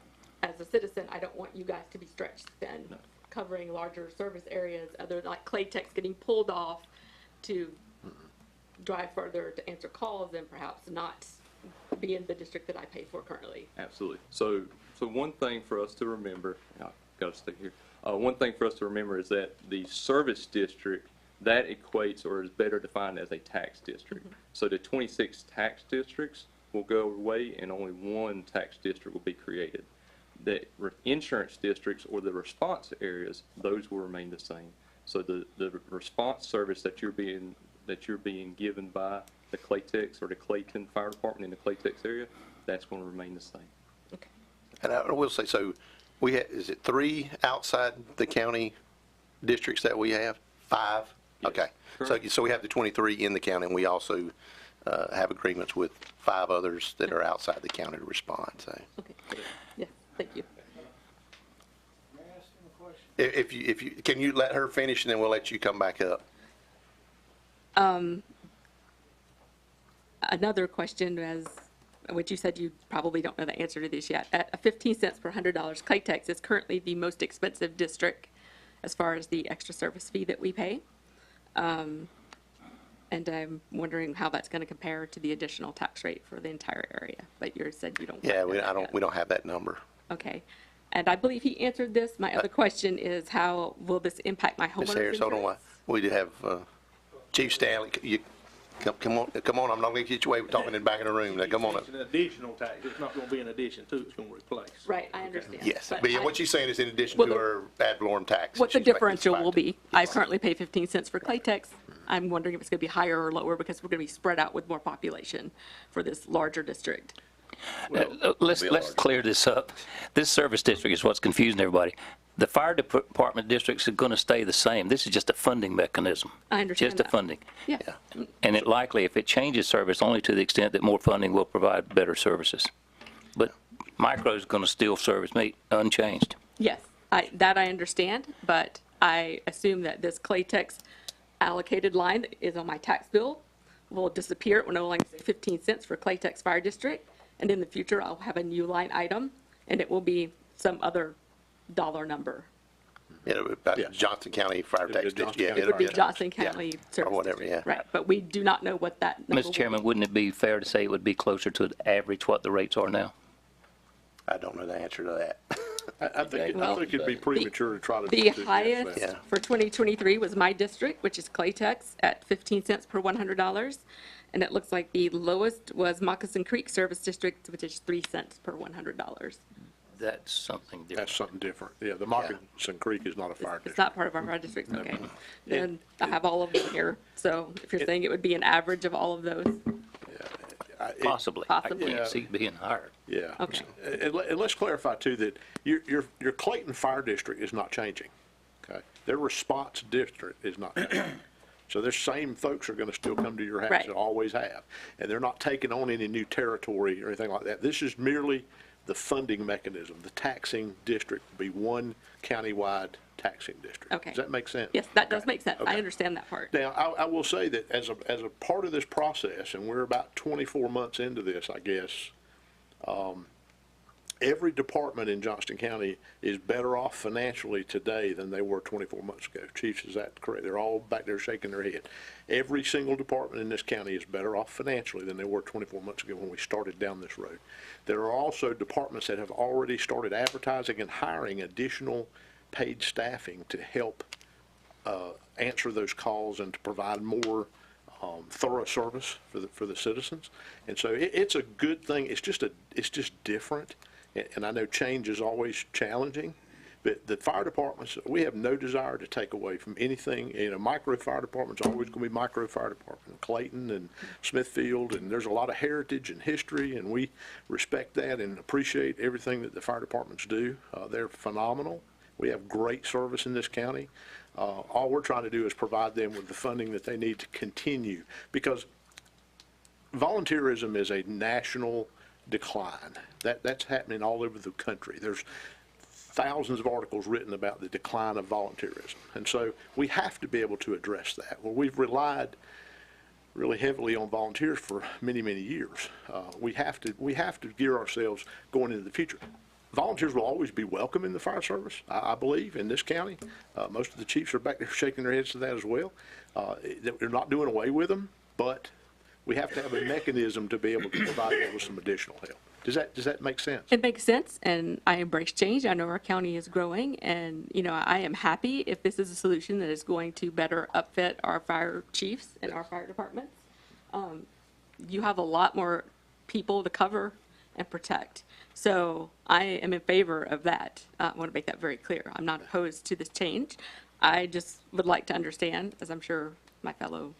as a citizen, I don't want you guys to be stretched thin, covering larger service areas, other like Claytex getting pulled off to drive further to answer calls and perhaps not be in the district that I pay for currently. Absolutely. So one thing for us to remember, got to stay here. One thing for us to remember is that the service district, that equates or is better defined as a tax district. So the 26 tax districts will go away and only one tax district will be created. The insurance districts or the response areas, those will remain the same. So the response service that you're being given by the Claytex or the Clayton Fire Department in the Claytex area, that's going to remain the same. And I will say, so we have, is it 3 outside the county districts that we have? 5? Yes. Okay. Correct. So we have the 23 in the county, and we also have agreements with 5 others that are outside the county to respond, so. Okay, great. Yeah, thank you. May I ask him a question? If you, can you let her finish, and then we'll let you come back up? Another question was, which you said you probably don't know the answer to this yet. At 15 cents per $100, Claytex is currently the most expensive district as far as the extra service fee that we pay. And I'm wondering how that's going to compare to the additional tax rate for the entire area. But you said you don't. Yeah, know that yet. we don't have that number. Okay. And I believe he answered this. My other question is, how will this impact my Ms. homeowner's Harris, hold on. insurance? We do have Chief Stanley. You come on. I'm not going to get you away with talking in the back of the room. Now, come on up. It's an additional tax. It's not going to be an addition to, it's going to replace. Right, I understand. Yes, But but yeah, I- what she's saying is in addition Well, to the- her ad valorem tax. What the she's making differential will 5. be. I currently pay 15 cents for Claytex. I'm wondering if it's going to be higher or lower because we're going to be spread out with more population for this larger district. Let's be large. clear this up. This service district is what's confusing everybody. The fire department districts are going to stay the same. This is just a funding mechanism. I understand Just a that. funding. Yes. And it likely, if it changes service, only to the extent that more funding will provide better services. But micro is going to still service me unchanged. Yes, that I understand, but I assume that this Claytex allocated line that is on my tax bill will disappear. It will no longer say 15 cents for Claytex Fire District. And in the future, I'll have a new line item, and it will be some other dollar number. Yeah, about Yeah. Johnston County Fire It'll Tax be District. Johnston Yeah, County it'll It would be be- Johnston yeah, County or Service whatever, yeah. District. Right, but we do not know what that number will Mr. be. Chairman, wouldn't it be fair to say it would be closer to the average what the rates are now? I don't know the answer to that. I think Well, it'd be premature to try to. The suggest highest that. Yeah. for 2023 was my district, which is Claytex, at 15 cents per $100. And it looks like the lowest was Moccasin Creek Service District, which is 3 cents per $100. That's something different. That's something different. Yeah, the Moccasin Creek is not a fire It's district. not part of our fire district, okay. Then I have all of them here. So if you're saying it would be an average of all of those, Possibly. I Possibly. can't see it being higher. Yeah. Okay. And let's clarify too that your Clayton Fire District is not changing, okay? Their response district is not changing. So their same folks are going to still come to your house, Right. they always have. And they're not taking on any new territory or anything like that. This is merely the funding mechanism. The taxing district will be one countywide taxing district. Okay. Does that make sense? yes, that does Okay. make sense. I Okay. understand that part. Now, I will say that as a part of this process, and we're about 24 months into this, I guess, every department in Johnston County is better off financially today than they were 24 months ago. Chiefs, is that correct? They're all back there shaking their head. Every single department in this county is better off financially than they were 24 months ago when we started down this road. There are also departments that have already started advertising and hiring additional paid staffing to help answer those calls and to provide more thorough service for the citizens. And so it's a good thing. It's just different. And I know change is always challenging, but the fire departments, we have no desire to take away from anything. You know, micro fire department's always going to be micro fire department. Clayton and Smithfield, and there's a lot of heritage and history, and we respect that and appreciate everything that the fire departments do. They're phenomenal. We have great service in this county. All we're trying to do is provide them with the funding that they need to continue, because volunteerism is a national decline. That's happening all over the country. There's thousands of articles written about the decline of volunteerism. And so we have to be able to address that. Well, we've relied really heavily on volunteers for many, many years. We have to gear ourselves going into the future. Volunteers will always be welcome in the fire service, I believe, in this county. Most of the chiefs are back there shaking their heads to that as well. They're not doing away with them, but we have to have a mechanism to be able to provide them with some additional help. Does that make sense? It makes sense, and I embrace change. I know our county is growing, and, I am happy if this is a solution that is going to better upfit our fire chiefs and our fire departments. You have a lot more people to cover and protect. So I am in favor of that. I want to make that very clear. I'm not opposed to this change. I just would like to understand, as I'm sure my fellow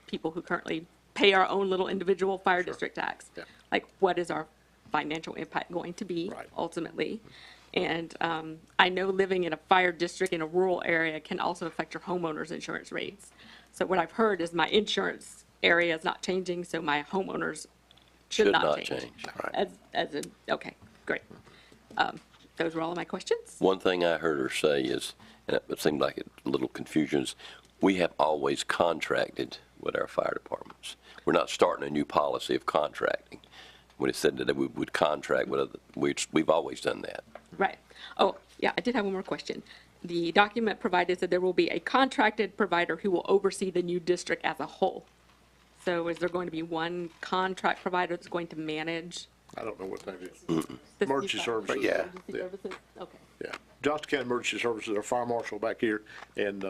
people who currently pay our own little individual fire district tax, Yeah. like, what is our financial impact going to be Right. ultimately? And I know living in a fire district in a rural area can also affect your homeowner's insurance rates. So what I've heard is my insurance area is not changing, so my homeowners should not change. Okay, great. Those were all of my questions. One thing I heard her say is, and it seemed like a little confusion, is we have always contracted with our fire departments. We're not starting a new policy of contracting. When it said that we would contract with other, we've always done that. Right. Oh, yeah, I did have one more question. The document provided said there will be a contracted provider who will oversee the new district as a whole. So is there going to be one contract provider that's going to manage I don't know what that is. this new Emergency fire- services. Yeah. emergency Yeah. services? Okay. Yeah. Johnston County Emergency Services, our fire marshal back here, and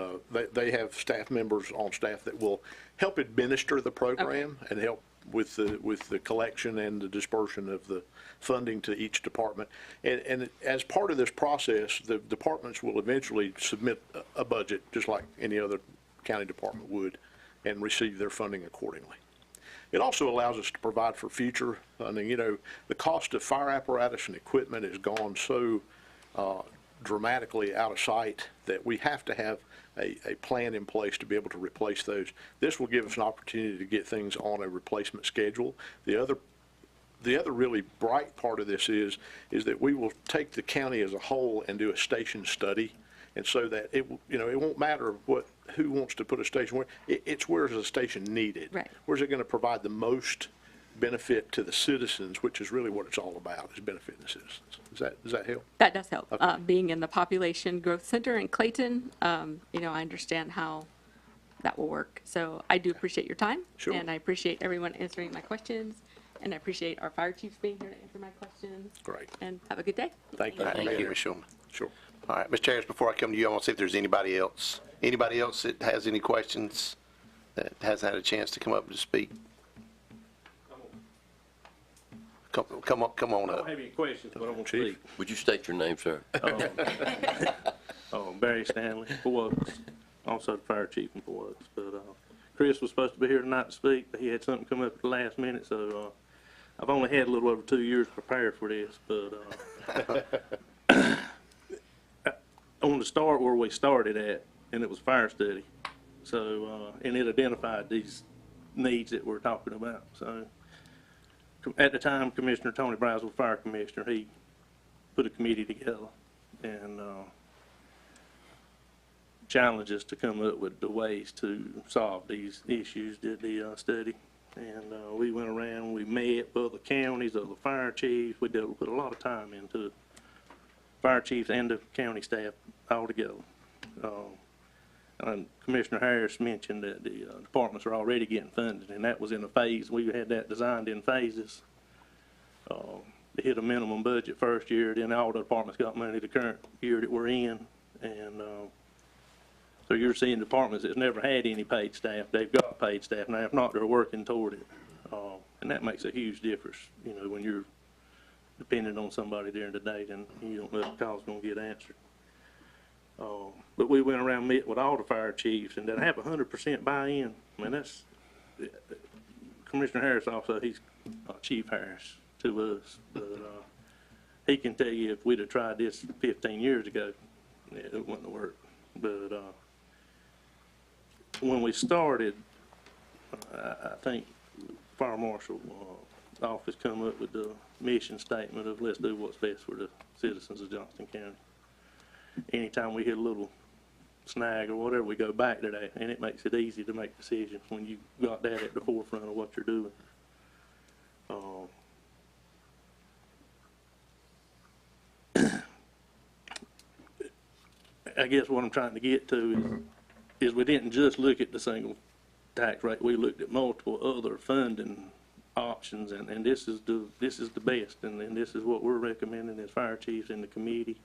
they have staff members on staff that will help administer the program and help with the collection and the dispersion of the funding to each department. And as part of this process, the departments will eventually submit a budget, just like any other county department would, and receive their funding accordingly. It also allows us to provide for future funding. The cost of fire apparatus and equipment has gone so dramatically out of sight that we have to have a plan in place to be able to replace those. This will give us an opportunity to get things on a replacement schedule. The other really bright part of this is that we will take the county as a whole and do a station study. And so that it won't matter who wants to put a station where. It's where is a station needed. Right. Where's it going to provide the most benefit to the citizens, which is really what it's all about, is benefiting the citizens. Does that help? That does help. Okay. Being in the Population Growth Center in Clayton, I understand how that will work. So I do appreciate your time. Sure. And I appreciate everyone answering my questions. And I appreciate our fire chiefs being here to answer my questions. Great. And have a good day. Thank you. All right, for thank being you, here. Ms. Shulman. Sure. All right, Mr. Harris, before I come to you, I want to see if there's anybody else that has any questions that hasn't had a chance to come up to speak. Come on I don't up. have any questions, but I want to Chief. speak. Would you state your name, sir? Barry Stanley, Fort Oaks, also the fire chief in Fort Oaks. But Chris was supposed to be here tonight to speak, but he had something come up at the last minute, so I've only had a little over 2 years to prepare for this. But I want to start where we started at, and it was fire study. So, and it identified these needs that we're talking about. So, at the time, Commissioner Tony Brazel, fire commissioner, he put a committee together and challenged us to come up with the ways to solve these issues, did the study. And we went around, we met with other counties, other fire chiefs. We put a lot of time into it. Fire chiefs and the county staff all together. And Commissioner Harris mentioned that the departments are already getting funded, and that was in a phase. We had that designed in phases. They hit a minimum budget first year, then all the departments got money the current year that we're in. And so you're seeing departments that's never had any paid staff, they've got paid staff now. If not, they're working toward it. And that makes a huge difference, when you're depending on somebody during the day, then you don't know if the call's gonna get answered. But we went around, met with all the fire chiefs, and to have 100% buy-in, I mean, that's, Commissioner Harris also, he's Chief Harris to us, but he can tell you if we'd have tried this 15 years ago, it wouldn't have worked. But when we started, I think Fire Marshal office come up with the mission statement of let's do what's best for the citizens of Johnston County. Anytime we hit a little snag or whatever, we go back to that, and it makes it easy to make decisions when you got that at the forefront of what you're doing. I guess what I'm trying to get to is we didn't just look at the single tax rate. We looked at multiple other funding options, and this is the best, and this is what we're recommending as fire chiefs in the committee.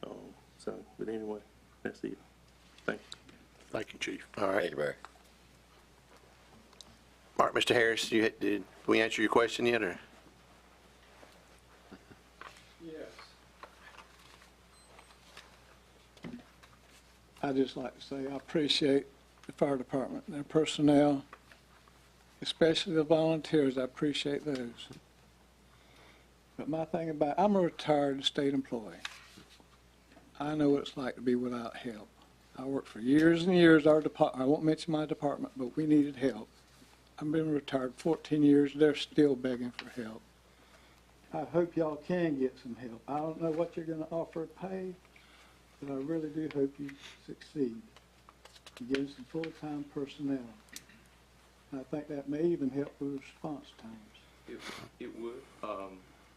But anyway, that's it. Thank you. Thank you, Chief. All right. Thank you, Barry. All right, Mr. Harris, did we answer your question yet, or? Yes. I'd just like to say I appreciate the fire department, their personnel, especially the volunteers. I appreciate those. But my thing I'm a retired state employee. I know what it's like to be without help. I worked for years and years. I won't mention my department, but we needed help. I've been retired 14 years. They're still begging for help. I hope y'all can get some help. I don't know what you're going to offer pay, but I really do hope you succeed in getting some full-time personnel. I think that may even help with response times. It would.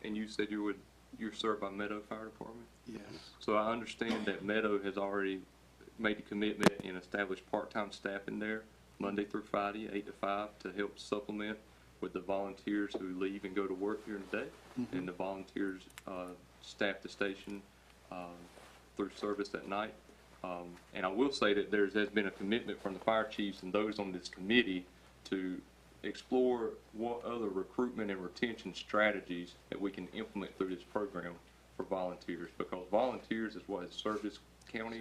And you said you're served by Meadow Fire Department? Yes. So I understand that Meadow has already made a commitment and established part-time staff in there, Monday through Friday, 8 to 5, to help supplement with the volunteers who leave and go to work during the day, and the volunteers staff the station through service at night. And I will say that there has been a commitment from the fire chiefs and those on this committee to explore what other recruitment and retention strategies that we can implement through this program for volunteers, because volunteers is what has served this county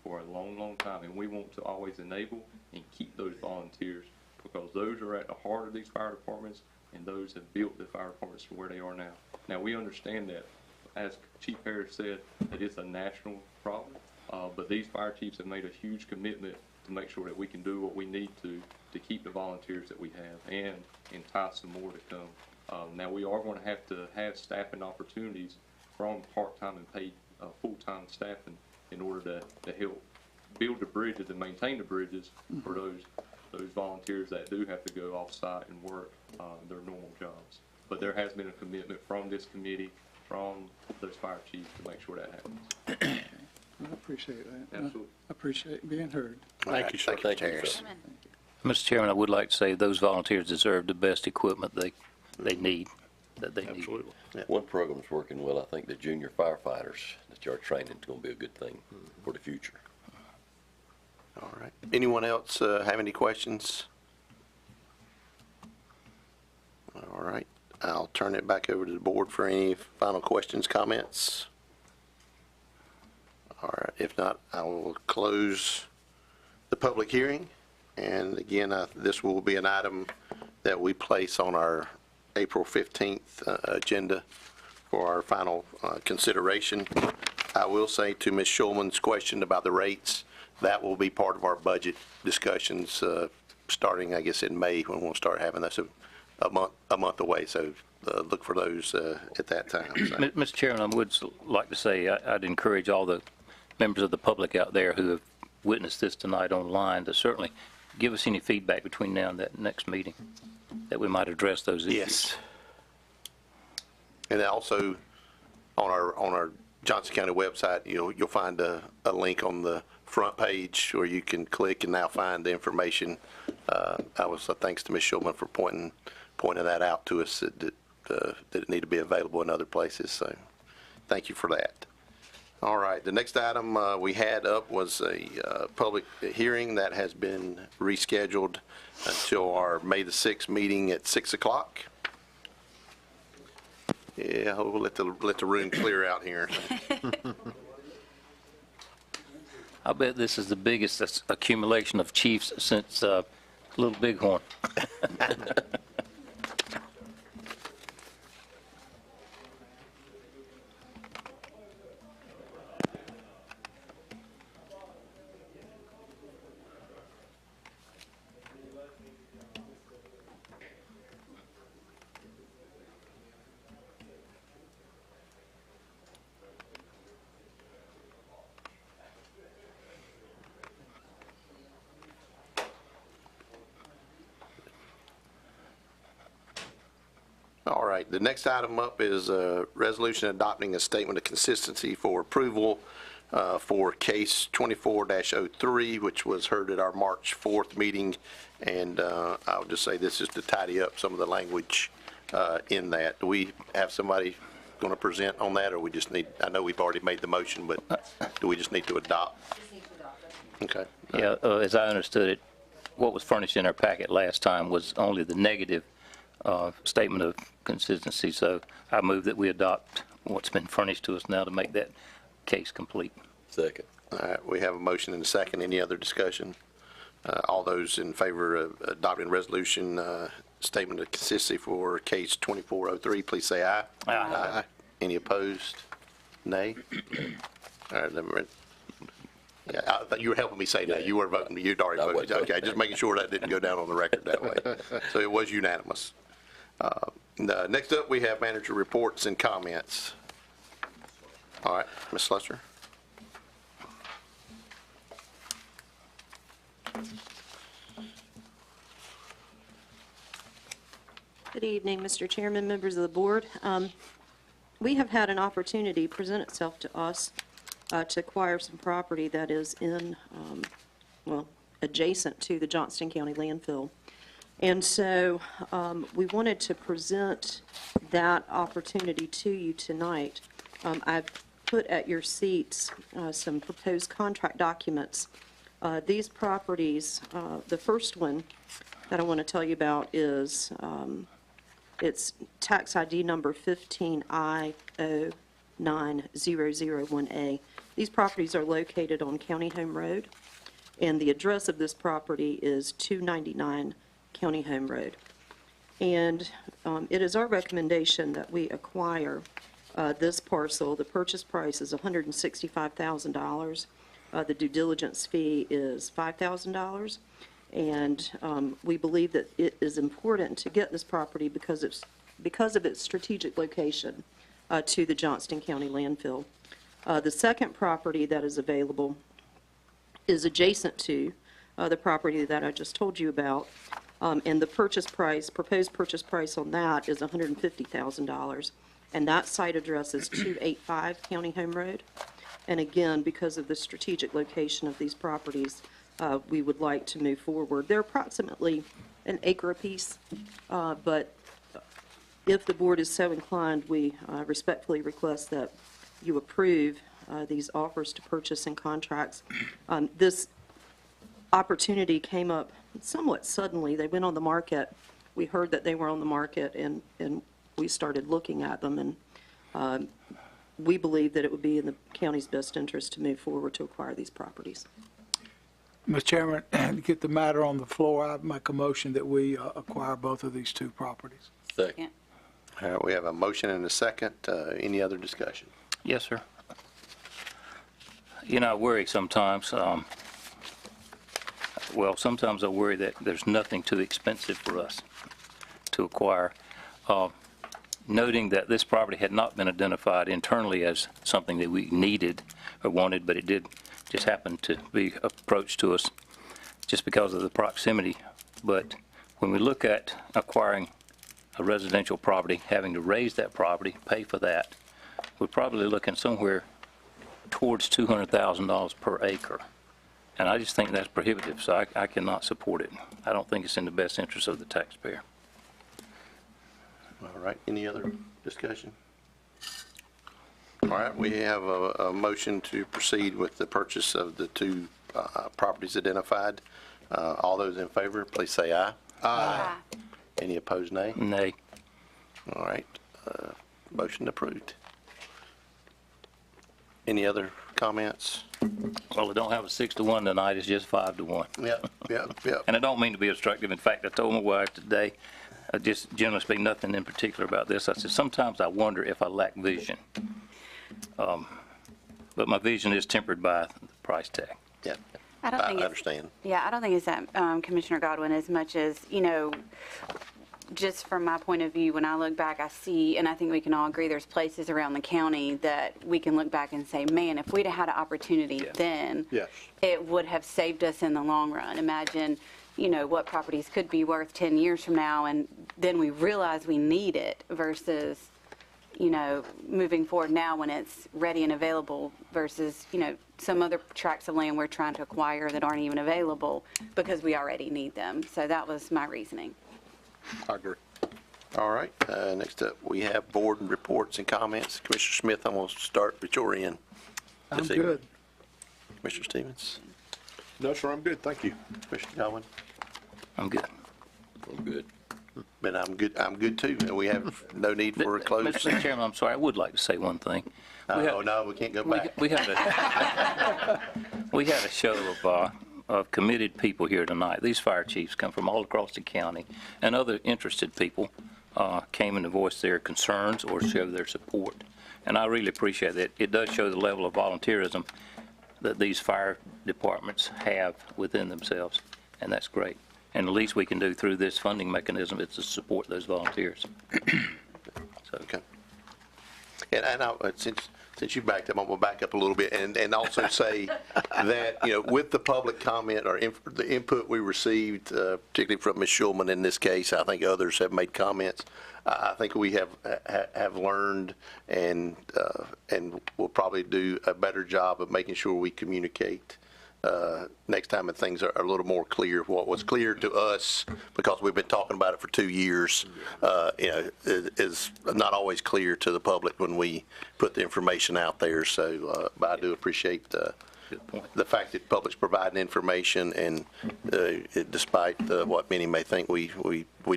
for a long, long time, and we want to always enable and keep those volunteers, because those are at the heart of these fire departments, and those have built the fire departments to where they are now. Now, we understand that, as Chief Harris said, that it's a national problem, but these fire chiefs have made a huge commitment to make sure that we can do what we need to keep the volunteers that we have and entice some more to come. Now, we are going to have staffing opportunities from part-time and paid full-time staffing in order to help build the bridges and maintain the bridges for those volunteers that do have to go off-site and work their normal jobs. But there has been a commitment from this committee, from those fire chiefs, to make sure that happens. I appreciate that. Absolutely. I appreciate being heard. Thank you, sir. Thank you, Mr. Harris. Mr. Chairman, I would like to say those volunteers deserve the best equipment they need, that they need. Absolutely. One program's working well. I think the junior firefighters that you're training is going to be a good thing for the future. All right. Anyone else have any questions? All right. I'll turn it back over to the board for any final questions, comments. All right. If not, I will close the public hearing. And again, this will be an item that we place on our April 15th agenda for our final consideration. I will say to Ms. Schulman's question about the rates, that will be part of our budget discussions starting, I guess, in May, when we'll start having this a month away. So look for those at that time. So. Mr. Chairman, I would like to say I'd encourage all the members of the public out there who have witnessed this tonight online to certainly give us any feedback between now and that next meeting, that we might address those issues. Yes. And then also on our Johnston County website, you'll find a link on the front page where you can click and now find the information. Thanks to Ms. Schulman for pointing that out to us, that it need to be available in other places. So thank you for that. All right, the next item we had up was a public hearing that has been rescheduled until our May the 6th meeting at 6 o'clock. Yeah, we'll let the room clear out here. I bet this is the biggest accumulation of chiefs since Little Bighorn. All right, the next item up is a resolution adopting a statement of consistency for approval for case 24-03, which was heard at our March 4th meeting. And I'll just say this is to tidy up some of the language in that. Do we have somebody going to present on that, or we just need, I know we've already made the motion, but do we just need to adopt? Okay. Yeah, as I understood it, what was furnished in our packet last time was only the negative statement of consistency. So I move that we adopt what's been furnished to us now to make that case complete. Second. All right, we have a motion and a second. Any other discussion? All those in favor of adopting resolution statement of consistency for case 2403, please say aye. Aye. Any opposed? Nay? All right, then yeah, I thought you were helping me say nay. You were voting, you'd already I voted. was. Okay, just making sure that didn't go down on the record that way. So it was unanimous. Next up, we have manager reports and comments. All right, Ms. Slusser. Good evening, Mr. Chairman, members of the board. We have had an opportunity present itself to us to acquire some property that is in, well, adjacent to the Johnston County landfill. And so we wanted to present that opportunity to you tonight. I've put at your seats some proposed contract documents. These properties, the first one that I want to tell you about is it's tax ID number 15I09001A. These properties are located on County Home Road, and the address of this property is 299 County Home Road. And it is our recommendation that we acquire this parcel. The purchase price is $165,000. The due diligence fee is $5,000. And we believe that it is important to get this property because of its strategic location to the Johnston County landfill. The second property that is available is adjacent to the property that I just told you about, and the proposed purchase price on that is $150,000. And that site address is 285 County Home Road. And again, because of the strategic location of these properties, we would like to move forward. They're approximately an acre apiece, but if the board is so inclined, we respectfully request that you approve these offers to purchase and contracts. This opportunity came up somewhat suddenly. They went on the market. We heard that they were on the market, and we started looking at them, and we believe that it would be in the county's best interest to move forward to acquire these properties. Mr. Chairman, to get the matter on the floor, I make a motion that we acquire both of these two properties. Second. All right, we have a motion and a second. Any other discussion? Yes, sir. You know, I worry sometimes. Well, sometimes I worry that there's nothing too expensive for us to acquire. Noting that this property had not been identified internally as something that we needed or wanted, but it did just happen to be approached to us just because of the proximity. But when we look at acquiring a residential property, having to raise that property, pay for that, we're probably looking somewhere towards $200,000 per acre. And I just think that's prohibitive, so I cannot support it. I don't think it's in the best interest of the taxpayer. All right, any other discussion? All right, we have a motion to proceed with the purchase of the two properties identified. All those in favor, please say aye. Aye. Any opposed, nay? Nay. All right, motion approved. Any other comments? Well, I don't have a 6-to-1 tonight, it's just 5-to-1. Yep. And I don't mean to be obstructive. In fact, I told my wife today, just generally speaking, nothing in particular about this. I said, sometimes I wonder if I lack vision. But my vision is tempered by the price tag. Yeah, I don't think I it's, understand. yeah, I don't think it's that, Commissioner Godwin, as much as, you know, just from my point of view, when I look back, I see, and I think we can all agree, there's places around the county that we can look back and say, man, if we'd have had an opportunity then, Yes. it would have saved us in the long run. Imagine, you know, what properties could be worth 10 years from now, and then we realize we need it versus, moving forward now when it's ready and available versus, some other tracts of land we're trying to acquire that aren't even available because we already need them. So that was my reasoning. I agree. All right, next up, we have board and reports and comments. Commissioner Smith, I'm going to start with your end. I'm this evening. good. Commissioner Stevens, No, sir, I'm good, thank you. Commissioner Godwin, I'm good. I'm good. and I'm good too. And we have no need for a closed Mr. session. Chairman, I'm sorry, I would like to say one thing. Oh, no, we can't go back. We had a show of committed people here tonight. These fire chiefs come from all across the county, and other interested people came in to voice their concerns or show their support. And I really appreciate that. It does show the level of volunteerism that these fire departments have within themselves, and that's great. And the least we can do through this funding mechanism is to support those volunteers. So, Okay. And since you backed up, I'm going to back up a little bit and also say that, with the public comment or the input we received, particularly from Ms. Schulman in this case, I think others have made comments. I think we have learned and will probably do a better job of making sure we communicate next time and things are a little more clear. What was clear to us, because we've been talking about it for 2 years, is not always clear to the public when we put the information out there. So, but I do appreciate good point. the fact that public's providing information, and despite what many may think, we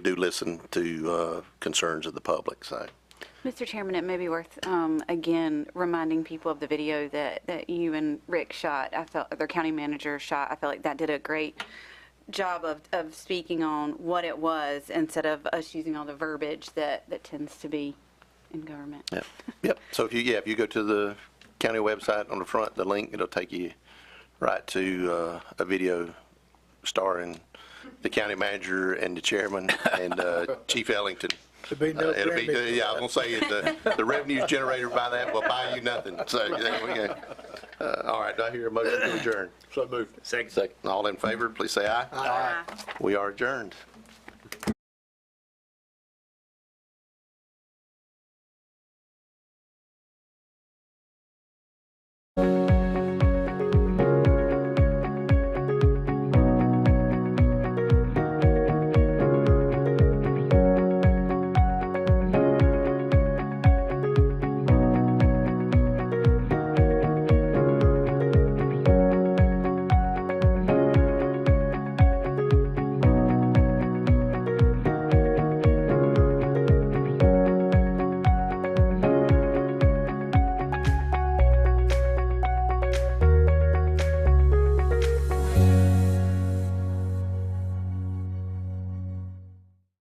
do listen to concerns of the public. So. Mr. Chairman, it may be worth, again, reminding people of the video that you and Rick shot. Their county manager shot. I feel like that did a great job of speaking on what it was instead of us using all the verbiage that tends to be in government. Yep. So if you go to the county website on the front, the link, it'll take you right to a video starring the county manager and the chairman and Chief Ellington. There'll be no It'll be, pyramid. yeah, I was going to say, the revenues generated by that will buy you nothing. So there we go. All right, do I hear a motion to adjourn? So moved. Second. All in favor, please say aye. Aye. We are adjourned.